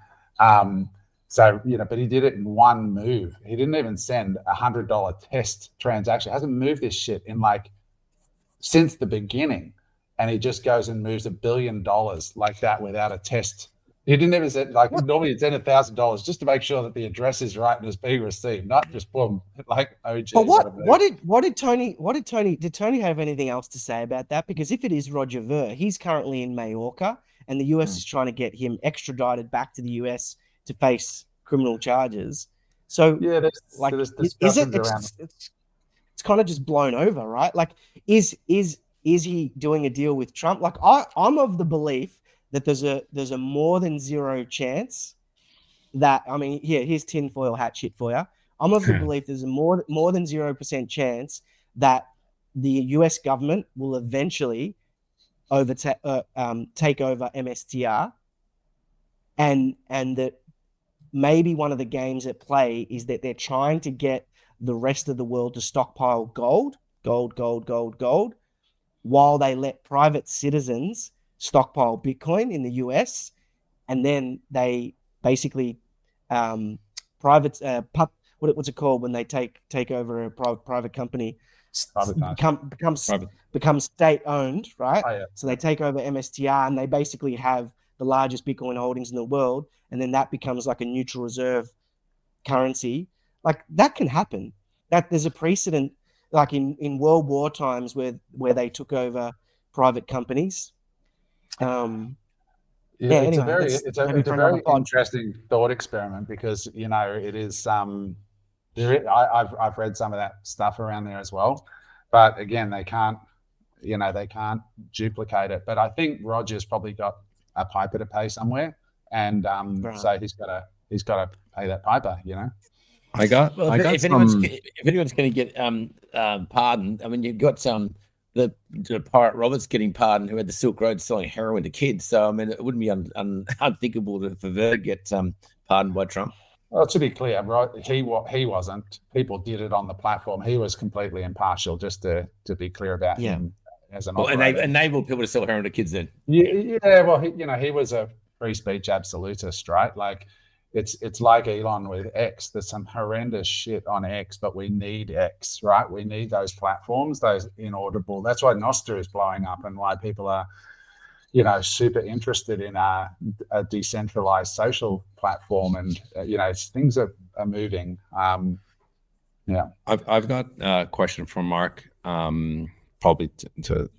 S1: so, but he did it in one move. He didn't even send $100 test transaction. He hasn't moved this shit in since the beginning. And he just goes and moves $1 billion like that without a test. He didn't even send, normally he'd send $1,000 just to make sure that the address is right and is being received, not just boom, oh geez.
S2: But did Tony have anything else to say about that? Because if it is Roger Ver, he's currently in Majorca, and the US is trying to get him extradited back to the US to face criminal charges. So
S1: yeah, there's discussions around.
S2: It's kind of just blown over, right? Like, is he doing a deal with Trump? Like, I'm of the belief that there's a more than zero chance that, here's tinfoil hat shit for you. I'm of the belief there's a more than 0% chance that the US government will eventually take over MSTR, and that maybe one of the games at play is that they're trying to get the rest of the world to stockpile gold, while they let private citizens stockpile Bitcoin in the US, and then they basically what's it called when they take over a private company, becomes state owned, right?
S1: Oh, yeah.
S2: So they take over MSTR, and they basically have the largest Bitcoin holdings in the world, and then that becomes like a neutral reserve currency. Like, that can happen. That there's a precedent like in World War times where they took over private companies.
S1: Yeah, it's
S2: Anyway,
S1: a
S2: maybe for another
S1: very
S2: pod.
S1: interesting thought experiment, because it is I've read some of that stuff around there as well, but again, they can't duplicate it. But I think Roger's probably got a piper to pay somewhere, and
S2: Right.
S1: so he's got to pay that piper.
S4: Well, if anyone's going to get pardoned, I mean, you've got the pirate Roberts getting pardoned, who had the Silk Road selling heroin to kids. So I mean, it wouldn't be unthinkable for her to get pardoned by Trump.
S1: Well, to be clear, right, he wasn't. People did it on the platform. He was completely impartial. Just to be clear about him as an operator.
S4: Enabled people to sell heroin to kids then.
S1: Yeah. Well, he was a free speech absolutist, right? Like, it's like Elon with X. There's some horrendous shit on X, but we need X, right? We need those platforms, those inaudible. That's why Nostr is blowing up, and why people are, super interested in a decentralized social platform. And things are moving. Yeah.
S3: I've got a question from Mark, probably to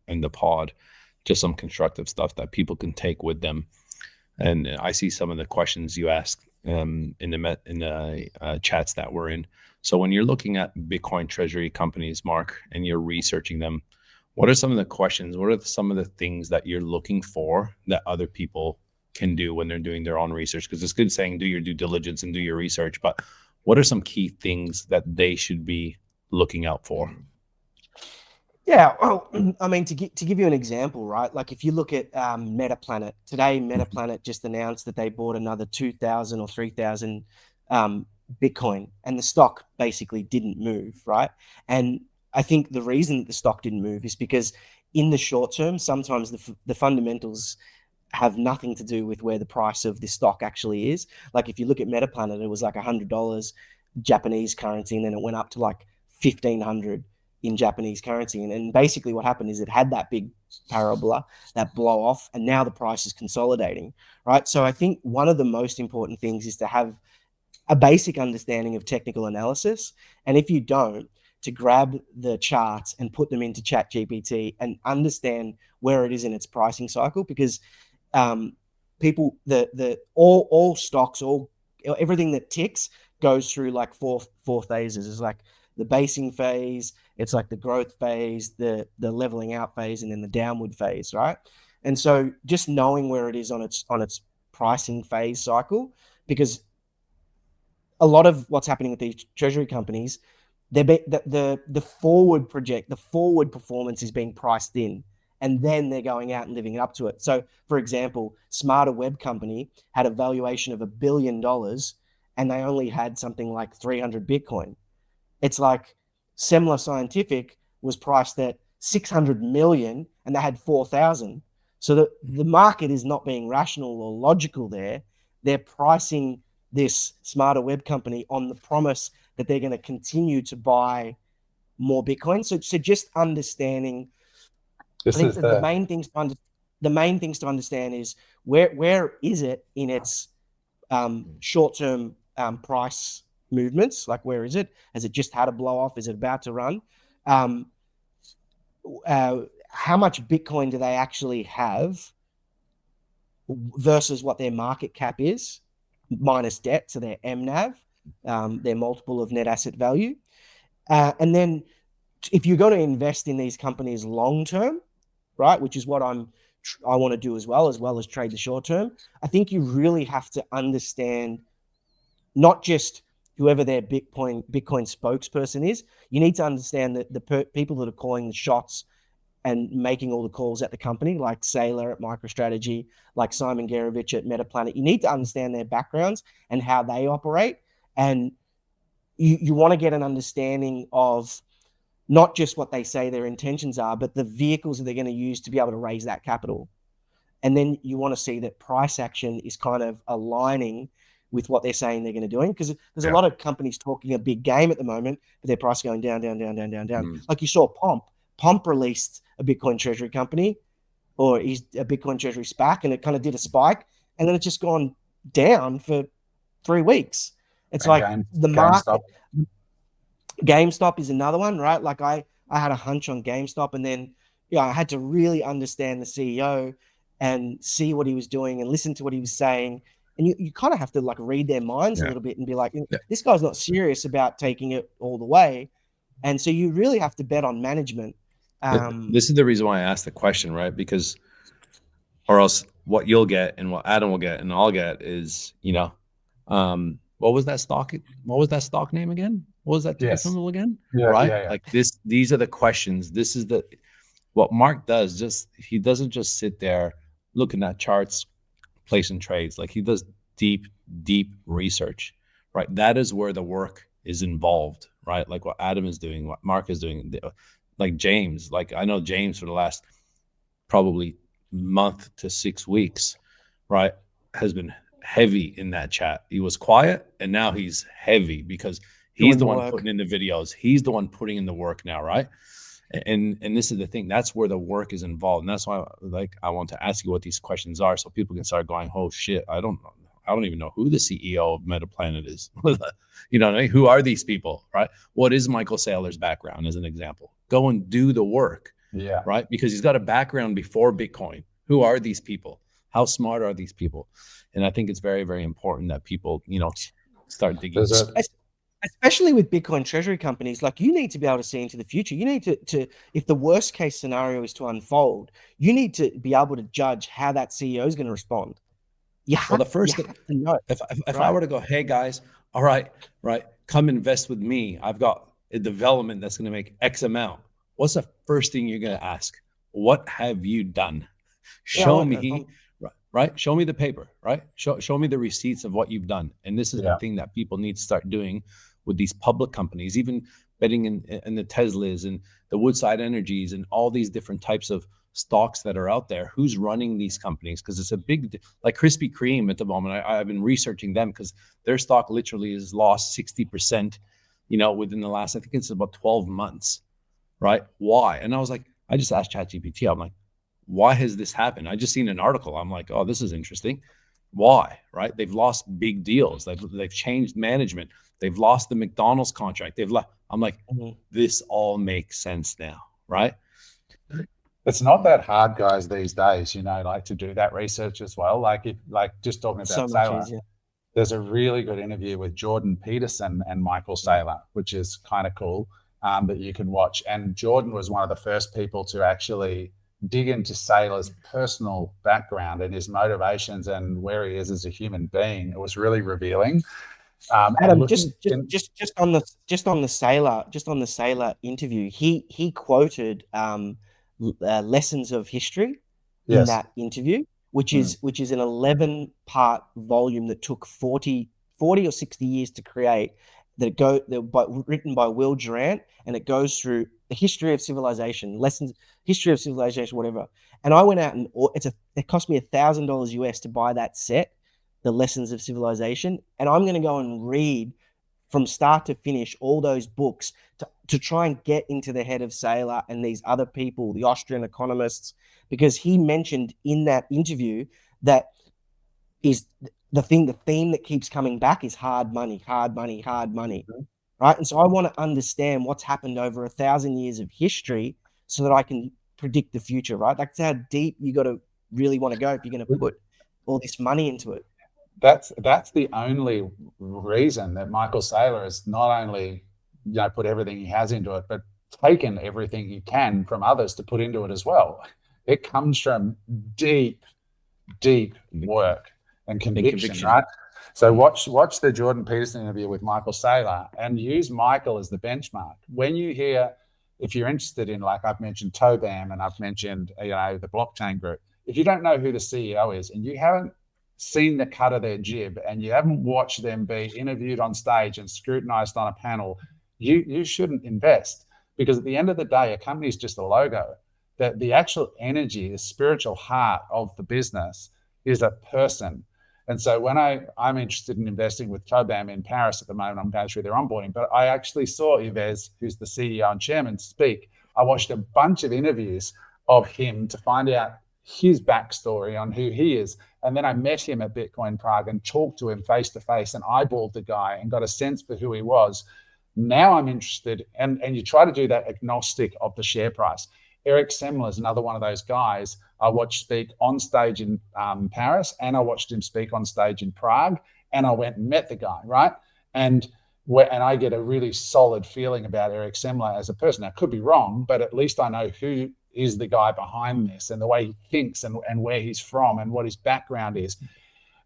S3: end the pod, just some constructive stuff that people can take with them. And I see some of the questions you asked in the chats that we're in. So when you're looking at Bitcoin Treasury companies, Mark, and you're researching them, what are some of the questions? What are some of the things that you're looking for that other people can do when they're doing their own research? Because it's good saying do your due diligence and do your research, but what are some key things that they should be looking out for?
S2: Yeah, well, I mean, to give you an example, right? Like, if you look at Metaplanet today, Metaplanet just announced that they bought another 2,000 or 3,000 Bitcoin, and the stock basically didn't move, right? And I think the reason that the stock didn't move is because in the short term, sometimes the fundamentals have nothing to do with where the price of the stock actually is. Like, if you look at Metaplanet, it was like $100 Japanese currency, and then it went up to like 1,500 in Japanese currency. And basically what happened is it had that big parabola, that blow off, and now the price is consolidating, right? So I think one of the most important things is to have a basic understanding of technical analysis. And if you don't, to grab the charts and put them into ChatGPT and understand where it is in its pricing cycle, because people, all stocks, everything that ticks goes through like four phases. It's like the basing phase, it's like the growth phase, the leveling out phase, and then the downward phase, right? And so just knowing where it is on its pricing phase cycle, because a lot of what's happening with these treasury companies, the forward performance is being priced in, and then they're going out and living up to it. So, for example, Smarter Web Company had a valuation of $1 billion, and they only had something like 300 Bitcoin. It's like Semler Scientific was priced at 600 million, and they had 4,000. So the market is not being rational or logical there. They're pricing this Smarter Web Company on the promise that they're going to continue to buy more Bitcoin. So just understanding, the main things to understand is where is it in its short-term price movements? Like, where is it? Has it just had a blow off? Is it about to run? How much Bitcoin do they actually have versus what their market cap is, minus debt, so their MNAV, their multiple of net asset value. And then if you're going to invest in these companies long term, right, which is what I want to do as well as trade the short term, I think you really have to understand not just whoever their Bitcoin spokesperson is. You need to understand that the people that are calling the shots and making all the calls at the company, like Saylor at MicroStrategy, like Simon Gerovich at Metaplanet. You need to understand their backgrounds and how they operate. And you want to get an understanding of not just what they say their intentions are, but the vehicles that they're going to use to be able to raise that capital. And then you want to see that price action is kind of aligning with what they're saying they're going to do. Because there's a lot of companies talking a big game at the moment, but their price going down. Like you saw Pomp released a Bitcoin treasury company, or he's a Bitcoin treasury SPAC, and it kind of did a spike, and then it's just gone down for 3 weeks. It's like the market. GameStop is another one, right? Like I had a hunch on GameStop, and then I had to really understand the CEO and see what he was doing and listen to what he was saying. And you kind of have to like read their minds a little bit and be like, this guy's not serious about taking it all the way. And so you really have to bet on management.
S3: This is the reason why I asked the question, right? Because, or else what you'll get and what Adam will get and I'll get is, what was that stock? What was that stock name again? What was that symbol again?
S1: Yeah,
S3: right?
S1: yeah.
S3: Like these are the questions. This is what Mark does. He doesn't just sit there looking at charts, placing trades. Like he does deep research, right? That is where the work is involved, right? Like what Adam is doing, what Mark is doing, like James. Like I know James for the last probably month to 6 weeks, right, has been heavy in that chat. He was quiet and now he's heavy because he's the one putting in the videos. He's the one putting in the work now, right? And this is the thing. That's where the work is involved. And that's why I want to ask you what these questions are so people can start going, oh shit, I don't even know who the CEO of MetaPlanet is. You know what I mean? Who are these people, right? What is Michael Saylor's background as an example? Go and do the work.
S1: Yeah.
S3: Right? Because he's got a background before Bitcoin. Who are these people? How smart are these people? And I think it's very, very important that people, start digging.
S2: Especially with Bitcoin treasury companies, like you need to be able to see into the future. You need to if the worst case scenario is to unfold, you need to be able to judge how that CEO is going to respond.
S3: The first thing, to know. If I were to go, hey guys, all right, come invest with me. I've got a development that's going to make X amount. What's the first thing you're going to ask? What have you done? Show me, right? Show me the paper, right? Show me the receipts of what you've done. And this is the thing that people need to start doing with these public companies, even betting in the Teslas and the Woodside Energies and all these different types of stocks that are out there. Who's running these companies? Because it's a big, like Krispy Kreme at the moment. I've been researching them because their stock literally has lost 60%, within the last, I think it's about 12 months, right? Why? And I was like, I just asked ChatGPT, I'm like, why has this happened? I just seen an article. I'm like, oh, this is interesting. Why? Right? They've lost big deals. They've changed management. They've lost the McDonald's contract. I'm like, this all makes sense now, right?
S1: It's not that hard, guys, these days, like to do that research as well. Like just talking about Saylor, there's a really good interview with Jordan Peterson and Michael Saylor, which is kind of cool, that you can watch. And Jordan was one of the first people to actually dig into Saylor's personal background and his motivations and where he is as a human being. It was really revealing.
S2: Adam, just on the Saylor interview, he quoted lessons of history in that interview, which is an 11-part volume that took 40 or 60 years to create. Written by Will Durant, and it goes through the history of civilization, history of civilization, whatever. And I went out and it cost me $1,000 US to buy that set, the Lessons of Civilization, and I'm going to go and read from start to finish all those books to try and get into the head of Saylor and these other people, the Austrian economists, because he mentioned in that interview that is the theme that keeps coming back is hard money, right? And so I want to understand what's happened over 1,000 years of history so that I can predict the future, right? That's how deep you got to really want to go if you're going to put all this money into it.
S1: That's the only reason that Michael Saylor has not only put everything he has into it, but taken everything he can from others to put into it as well. It comes from deep work and conviction, right? So watch the Jordan Peterson interview with Michael Saylor and use Michael as the benchmark. When you hear, if you're interested in, like I've mentioned Tobam and I've mentioned, the blockchain group, if you don't know who the CEO is and you haven't seen the cut of their jib and you haven't watched them be interviewed on stage and scrutinized on a panel, you shouldn't invest, because at the end of the day, a company is just a logo. That the actual energy, the spiritual heart of the business is a person. And so when I'm interested in investing with Tobam in Paris at the moment, I'm going through their onboarding, but I actually saw Yves, who's the CEO and chairman, speak. I watched a bunch of interviews of him to find out his backstory on who he is. And then I met him at Bitcoin Prague and talked to him face to face and eyeballed the guy and got a sense for who he was. Now I'm interested, and you try to do that agnostic of the share price. Eric Semler is another one of those guys I watched speak on stage in Paris, and I watched him speak on stage in Prague, and I went and met the guy, right? And I get a really solid feeling about Eric Semler as a person. I could be wrong, but at least I know who is the guy behind this and the way he thinks and where he's from and what his background is.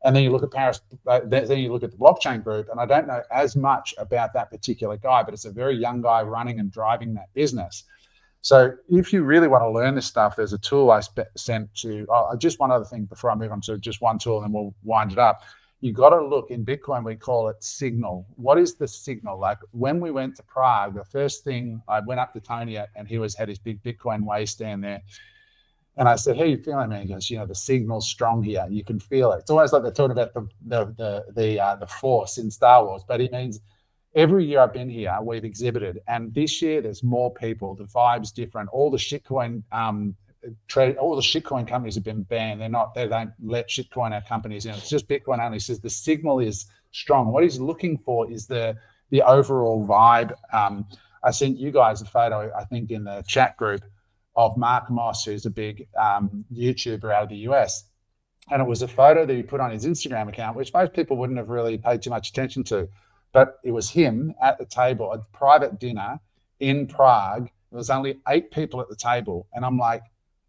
S1: And then you look at Paris, then you look at the blockchain group, and I don't know as much about that particular guy, but it's a very young guy running and driving that business. So if you really want to learn this stuff, there's a tool I sent to, just one other thing before I move on to just one tool and then we'll wind it up. You got to look in Bitcoin, we call it signal. What is the signal? Like when we went to Prague, the first thing I went up to Tony and he had his big Bitcoin way stand there. And I said, "How are you feeling, man?" He goes, "The signal's strong here. You can feel it." It's almost like they're talking about the Force in Star Wars, but it means every year I've been here, we've exhibited, and this year there's more people. The vibe's different. All the shitcoin all the shitcoin companies have been banned. They don't let shitcoin our companies in. It's just Bitcoin only. Says the signal is strong. What he's looking for is the overall vibe. I sent you guys a photo, I think, in the chat group of Mark Moss, who's a big YouTuber out of the US. And it was a photo that he put on his Instagram account, which most people wouldn't have really paid too much attention to. But it was him at the table, a private dinner in Prague. There was only 8 people at the table. And I'm like,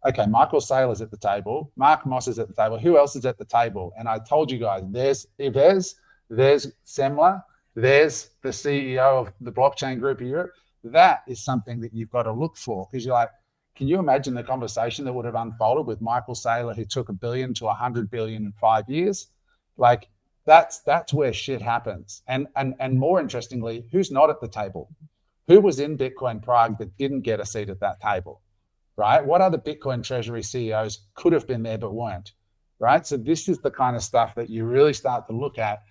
S1: okay, Michael Saylor's at the table. Mark Moss is at the table. Who else is at the table? And I told you guys, there's Semler, there's the CEO of the blockchain group of Europe. That is something that you've got to look for, because you're like, can you imagine the conversation that would have unfolded with Michael Saylor, who took $1 billion to $100 billion in 5 years? Like that's where shit happens. And more interestingly, who's not at the table? Who was in Bitcoin Prague that didn't get a seat at that table, right? What other Bitcoin Treasury CEOs could have been there but weren't, right? So this is the kind of stuff that you really start to look at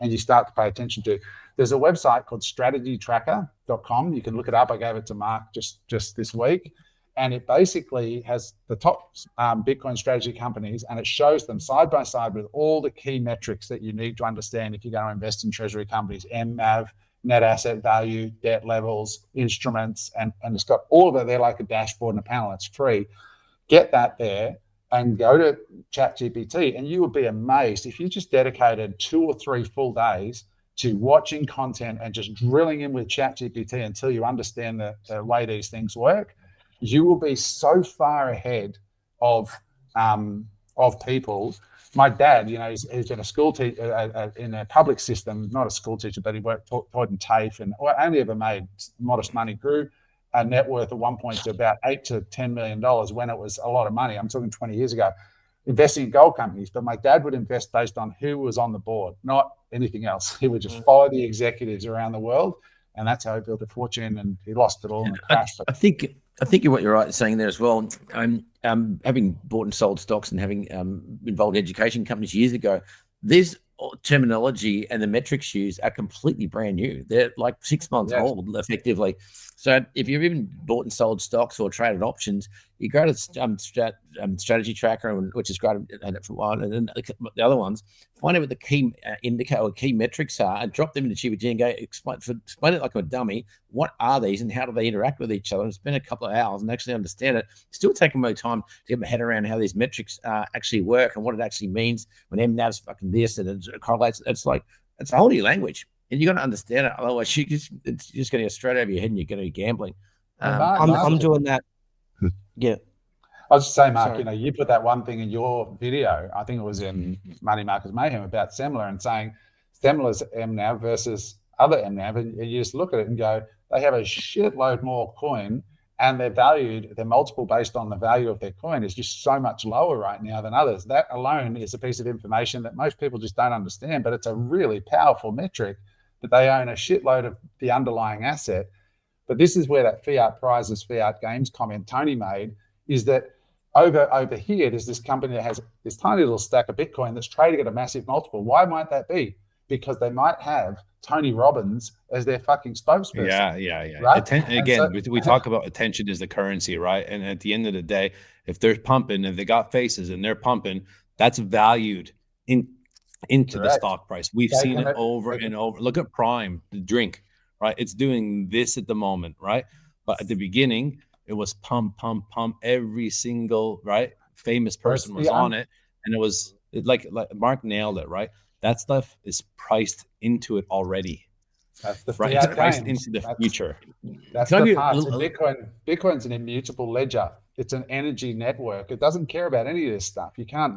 S1: and you start to pay attention to. There's a website called strategytracker.com. You can look it up. I gave it to Mark just this week. And it basically has the top Bitcoin strategy companies, and it shows them side by side with all the key metrics that you need to understand if you're going to invest in treasury companies: MNAV, net asset value, debt levels, instruments, and it's got all of it there like a dashboard and a panel. It's free. Get that there and go to ChatGPT, and you will be amazed if you just dedicated 2 or 3 full days to watching content and just drilling in with ChatGPT until you understand the way these things work. You will be so far ahead of people. My dad, he's been a school teacher in a public system, not a school teacher, but he taught in TAFE, and only ever made modest money. Grew a net worth at one point to about $8 to $10 million when it was a lot of money. I'm talking 20 years ago, investing in gold companies. But my dad would invest based on who was on the board, not anything else. He would just follow the executives around the world, and that's how he built a fortune. And he lost it all in the crash.
S4: I think what you're right saying there as well. Having bought and sold stocks and having involved education companies years ago, this terminology and the metrics used are completely brand new. They're like 6 months old, effectively. So if you've even bought and sold stocks or traded options, you go to Strategy Tracker, which is great for one, and then the other ones, find out what the key indicator or key metrics are, and drop them into GPT and go explain it like a dummy. What are these and how do they interact with each other? And spend a couple of hours and actually understand it. Still taking my time to get my head around how these metrics actually work and what it actually means when MNAV's fucking this and it correlates. It's a whole new language. And you got to understand it, otherwise it's just going to go straight over your head, and you're going to be gambling.
S2: I'm doing that. Yeah,
S1: I was just saying, Mark, you put that one thing in your video. I think it was in Money Markets Mayhem about Semler, and saying Semler's MNAV versus other MNAV, and you just look at it and go, they have a shitload more coin, and their multiple based on the value of their coin is just so much lower right now than others. That alone is a piece of information that most people just don't understand, but it's a really powerful metric that they own a shitload of the underlying asset. But this is where that fiat prizes, fiat games comment Tony made, is that over here, there's this company that has this tiny little stack of Bitcoin that's trading at a massive multiple. Why might that be? Because they might have Tony Robbins as their fucking spokesperson.
S3: Yeah.
S1: Right?
S3: We talk about attention as the currency, right? And at the end of the day, if they're pumping, if they got faces and they're pumping, that's valued into the stock price. We've seen it over and over. Look at Prime, the drink, right? It's doing this at the moment, right? But at the beginning, it was pump, pump, pump. Every single, right, famous person was on it. And it was like Mark nailed it, right? That stuff is priced into it already.
S1: That's the
S3: right. It's priced into the future.
S1: That's the part. So Bitcoin's an immutable ledger. It's an energy network. It doesn't care about any of this stuff. You can't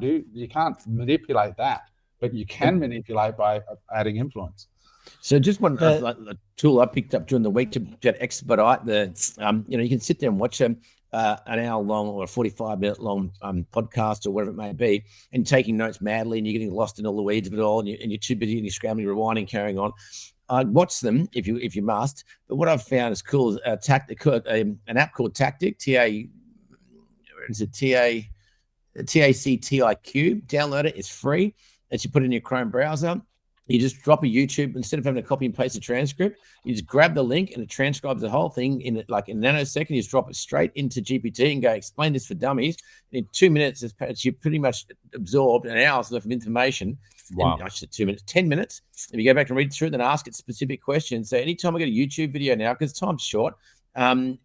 S1: manipulate that, but you can manipulate by adding influence.
S4: So just one tool I picked up during the week to expedite the, you can sit there and watch an hour long or a 45-minute long podcast or whatever it may be, and taking notes madly, and you're getting lost in all the weeds of it all, and you're too busy and you're scrambling, rewinding, carrying on. Watch them if you must. But what I've found is cool is an app called Tactic, TACTIQ. Download it. It's free. As you put it in your Chrome browser, you just drop a YouTube. Instead of having to copy and paste a transcript, you just grab the link and it transcribes the whole thing in like a nanosecond. You just drop it straight into GPT and go, explain this for dummies. And in 2 minutes, you pretty much absorbed an hour's worth of information.
S3: Wow.
S4: I said 2 minutes, 10 minutes. If you go back and read through it, then ask it specific questions. So anytime I get a YouTube video now, because time's short,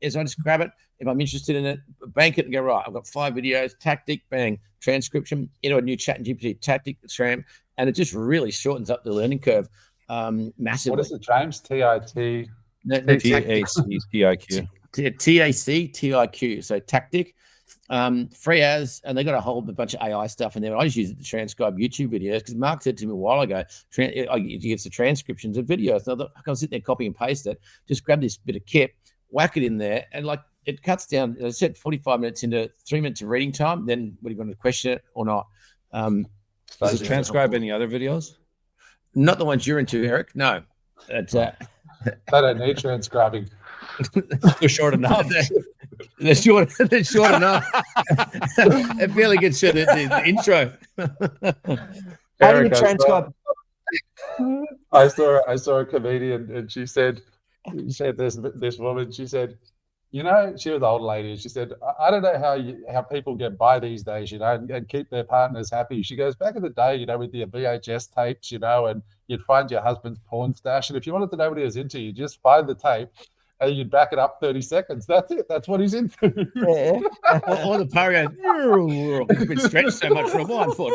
S4: is I just grab it. If I'm interested in it, bank it and go, right, I've got 5 videos, Tactic, bang, transcription, into a new chat and GPT, Tactic, SRAM, and it just really shortens up the learning curve massively.
S1: What is it, James? TACTIQ.
S4: TACTIQ. So Tactic. Free as, and they got a whole bunch of AI stuff in there. I just use it to transcribe YouTube videos because Mark said to me a while ago, he gets the transcriptions of videos. So I can sit there, copy and paste it, just grab this bit of kit, whack it in there, and like it cuts down. I said 45 minutes into 3 minutes of reading time. Then what do you want to question it or not?
S3: Does it transcribe any other videos?
S4: Not the ones you're into, Eric. No.
S1: They don't need transcribing.
S3: They're short enough.
S4: They're short enough. It barely gets to the intro.
S2: How do you transcribe?
S1: I saw a comedian, and she said this woman. She said, she was an old lady. She said, I don't know how people get by these days, and keep their partners happy. She goes, back in the day, with the VHS tapes, and you'd find your husband's porn stash, and if you wanted to know what he was into, you just find the tape. And you'd back it up 30 seconds. That's it. That's what he's into.
S4: Or the power goes, it's been stretched so much. Rewind for.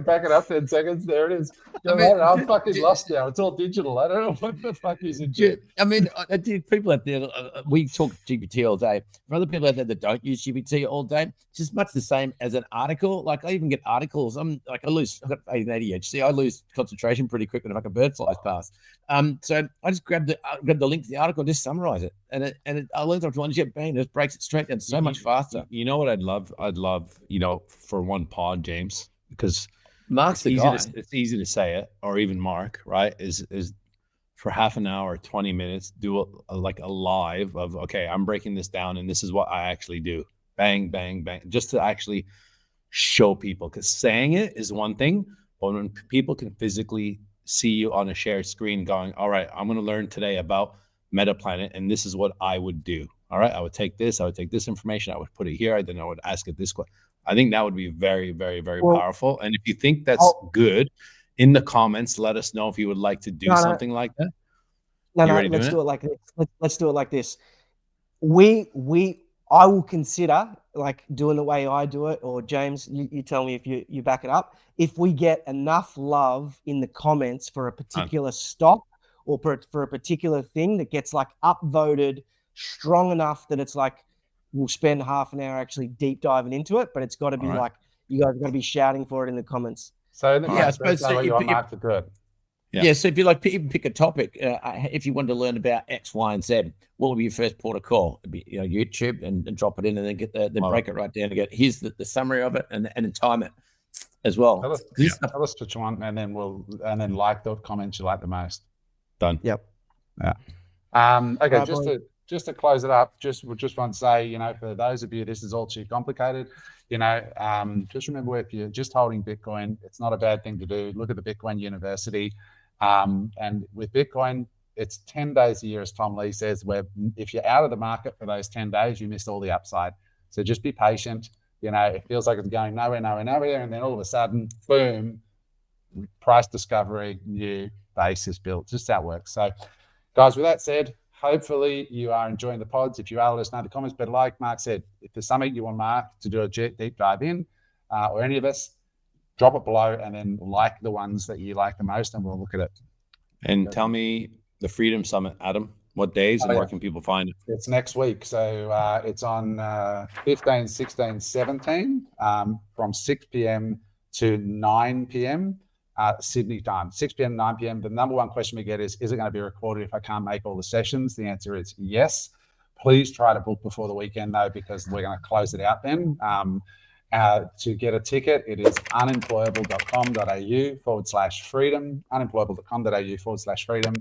S1: Back it up 10 seconds. There it is. I'm fucking lost now. It's all digital. I don't know what the fuck he's into.
S4: I mean, people out there, we talk GPT all day. For other people out there that don't use GPT all day, it's just much the same as an article. Like I even get articles. I've got ADHD. I lose concentration pretty quick when a bird flies past. So I just grab the link to the article and just summarize it. And I learned after one jet, bang, it breaks it straight down so much faster.
S3: You know what I'd love, for one pod, James, because
S4: Mark's the guy.
S3: It's easy to say it, or even Mark, right? Is for half an hour, 20 minutes, do a live of, okay, I'm breaking this down and this is what I actually do. Bang, bang, bang. Just to actually show people, because saying it is one thing, but when people can physically see you on a shared screen going, all right, I'm going to learn today about MetaPlanet, and this is what I would do. All right, I would take this information, I would put it here, then I would ask it this question. I think that would be very, very, very powerful. And if you think that's good, in the comments, let us know if you would like to do something like that.
S2: Let's do it like this. Let's do it like this. I will consider doing the way I do it, or James, you tell me if you back it up. If we get enough love in the comments for a particular stock or for a particular thing that gets upvoted strong enough that it's we'll spend half an hour actually deep diving into it, but it's got to be you guys got to be shouting for it in the comments.
S1: So I suppose you want Mark to do it.
S4: Yeah. So if you even pick a topic, if you wanted to learn about X, Y, and Z, what would be your first port of call? It'd be YouTube and drop it in, and then get break it right down and get here's the summary of it, and then time it as well.
S1: Tell us what you want, and then like the comments you like the most.
S3: Done.
S2: Yep.
S1: Yeah. Okay. Just to close it up, just want to say, for those of you, this is all too complicated. Just remember, if you're just holding Bitcoin, it's not a bad thing to do. Look at the Bitcoin University. And with Bitcoin, it's 10 days a year, as Tom Lee says, where if you're out of the market for those 10 days, you missed all the upside. So just be patient. It feels like it's going nowhere. And then all of a sudden, boom, price discovery, new, base is built. Just how it works. So, guys, with that said, hopefully you are enjoying the pods. If you are, let us know in the comments. But like Mark said, if there's something you want Mark to do a deep dive in, or any of us, drop it below and then like the ones that you like the most, and we'll look at it.
S3: And tell me the Freedom Summit, Adam. What days and where can people find it?
S1: It's next week. So it's on 15, 16, 17 from 6 p.m. to 9 p.m. Sydney time, 6 p.m. 9 p.m. The number one question we get is it going to be recorded if I can't make all the sessions? The answer is yes. Please try to book before the weekend, though, because we're going to close it out then. To get a ticket, it is unemployable.com.au/freedom, unemployable.com.au/freedom.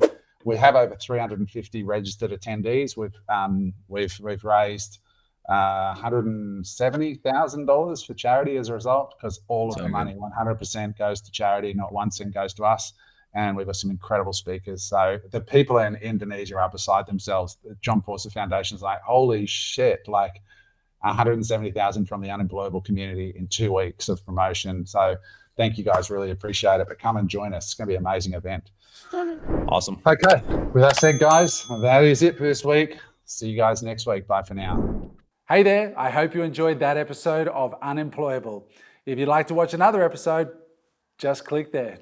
S1: We have over 350 registered attendees. We've raised $170,000 for charity as a result, because all of the money, 100% goes to charity, not 1 cent goes to us. And we've got some incredible speakers. So the people in Indonesia are beside themselves. The John Forster Foundation is like, holy shit, like 170,000 from the Unemployable community in 2 weeks of promotion. So thank you guys, really appreciate it. But come and join us. It's going to be an amazing event.
S3: Awesome.
S1: Okay, with that said, guys, that is it for this week. See you guys next week. Bye for now. Hey there, I hope you enjoyed that episode of Unemployable. If you'd like to watch another episode, just click there.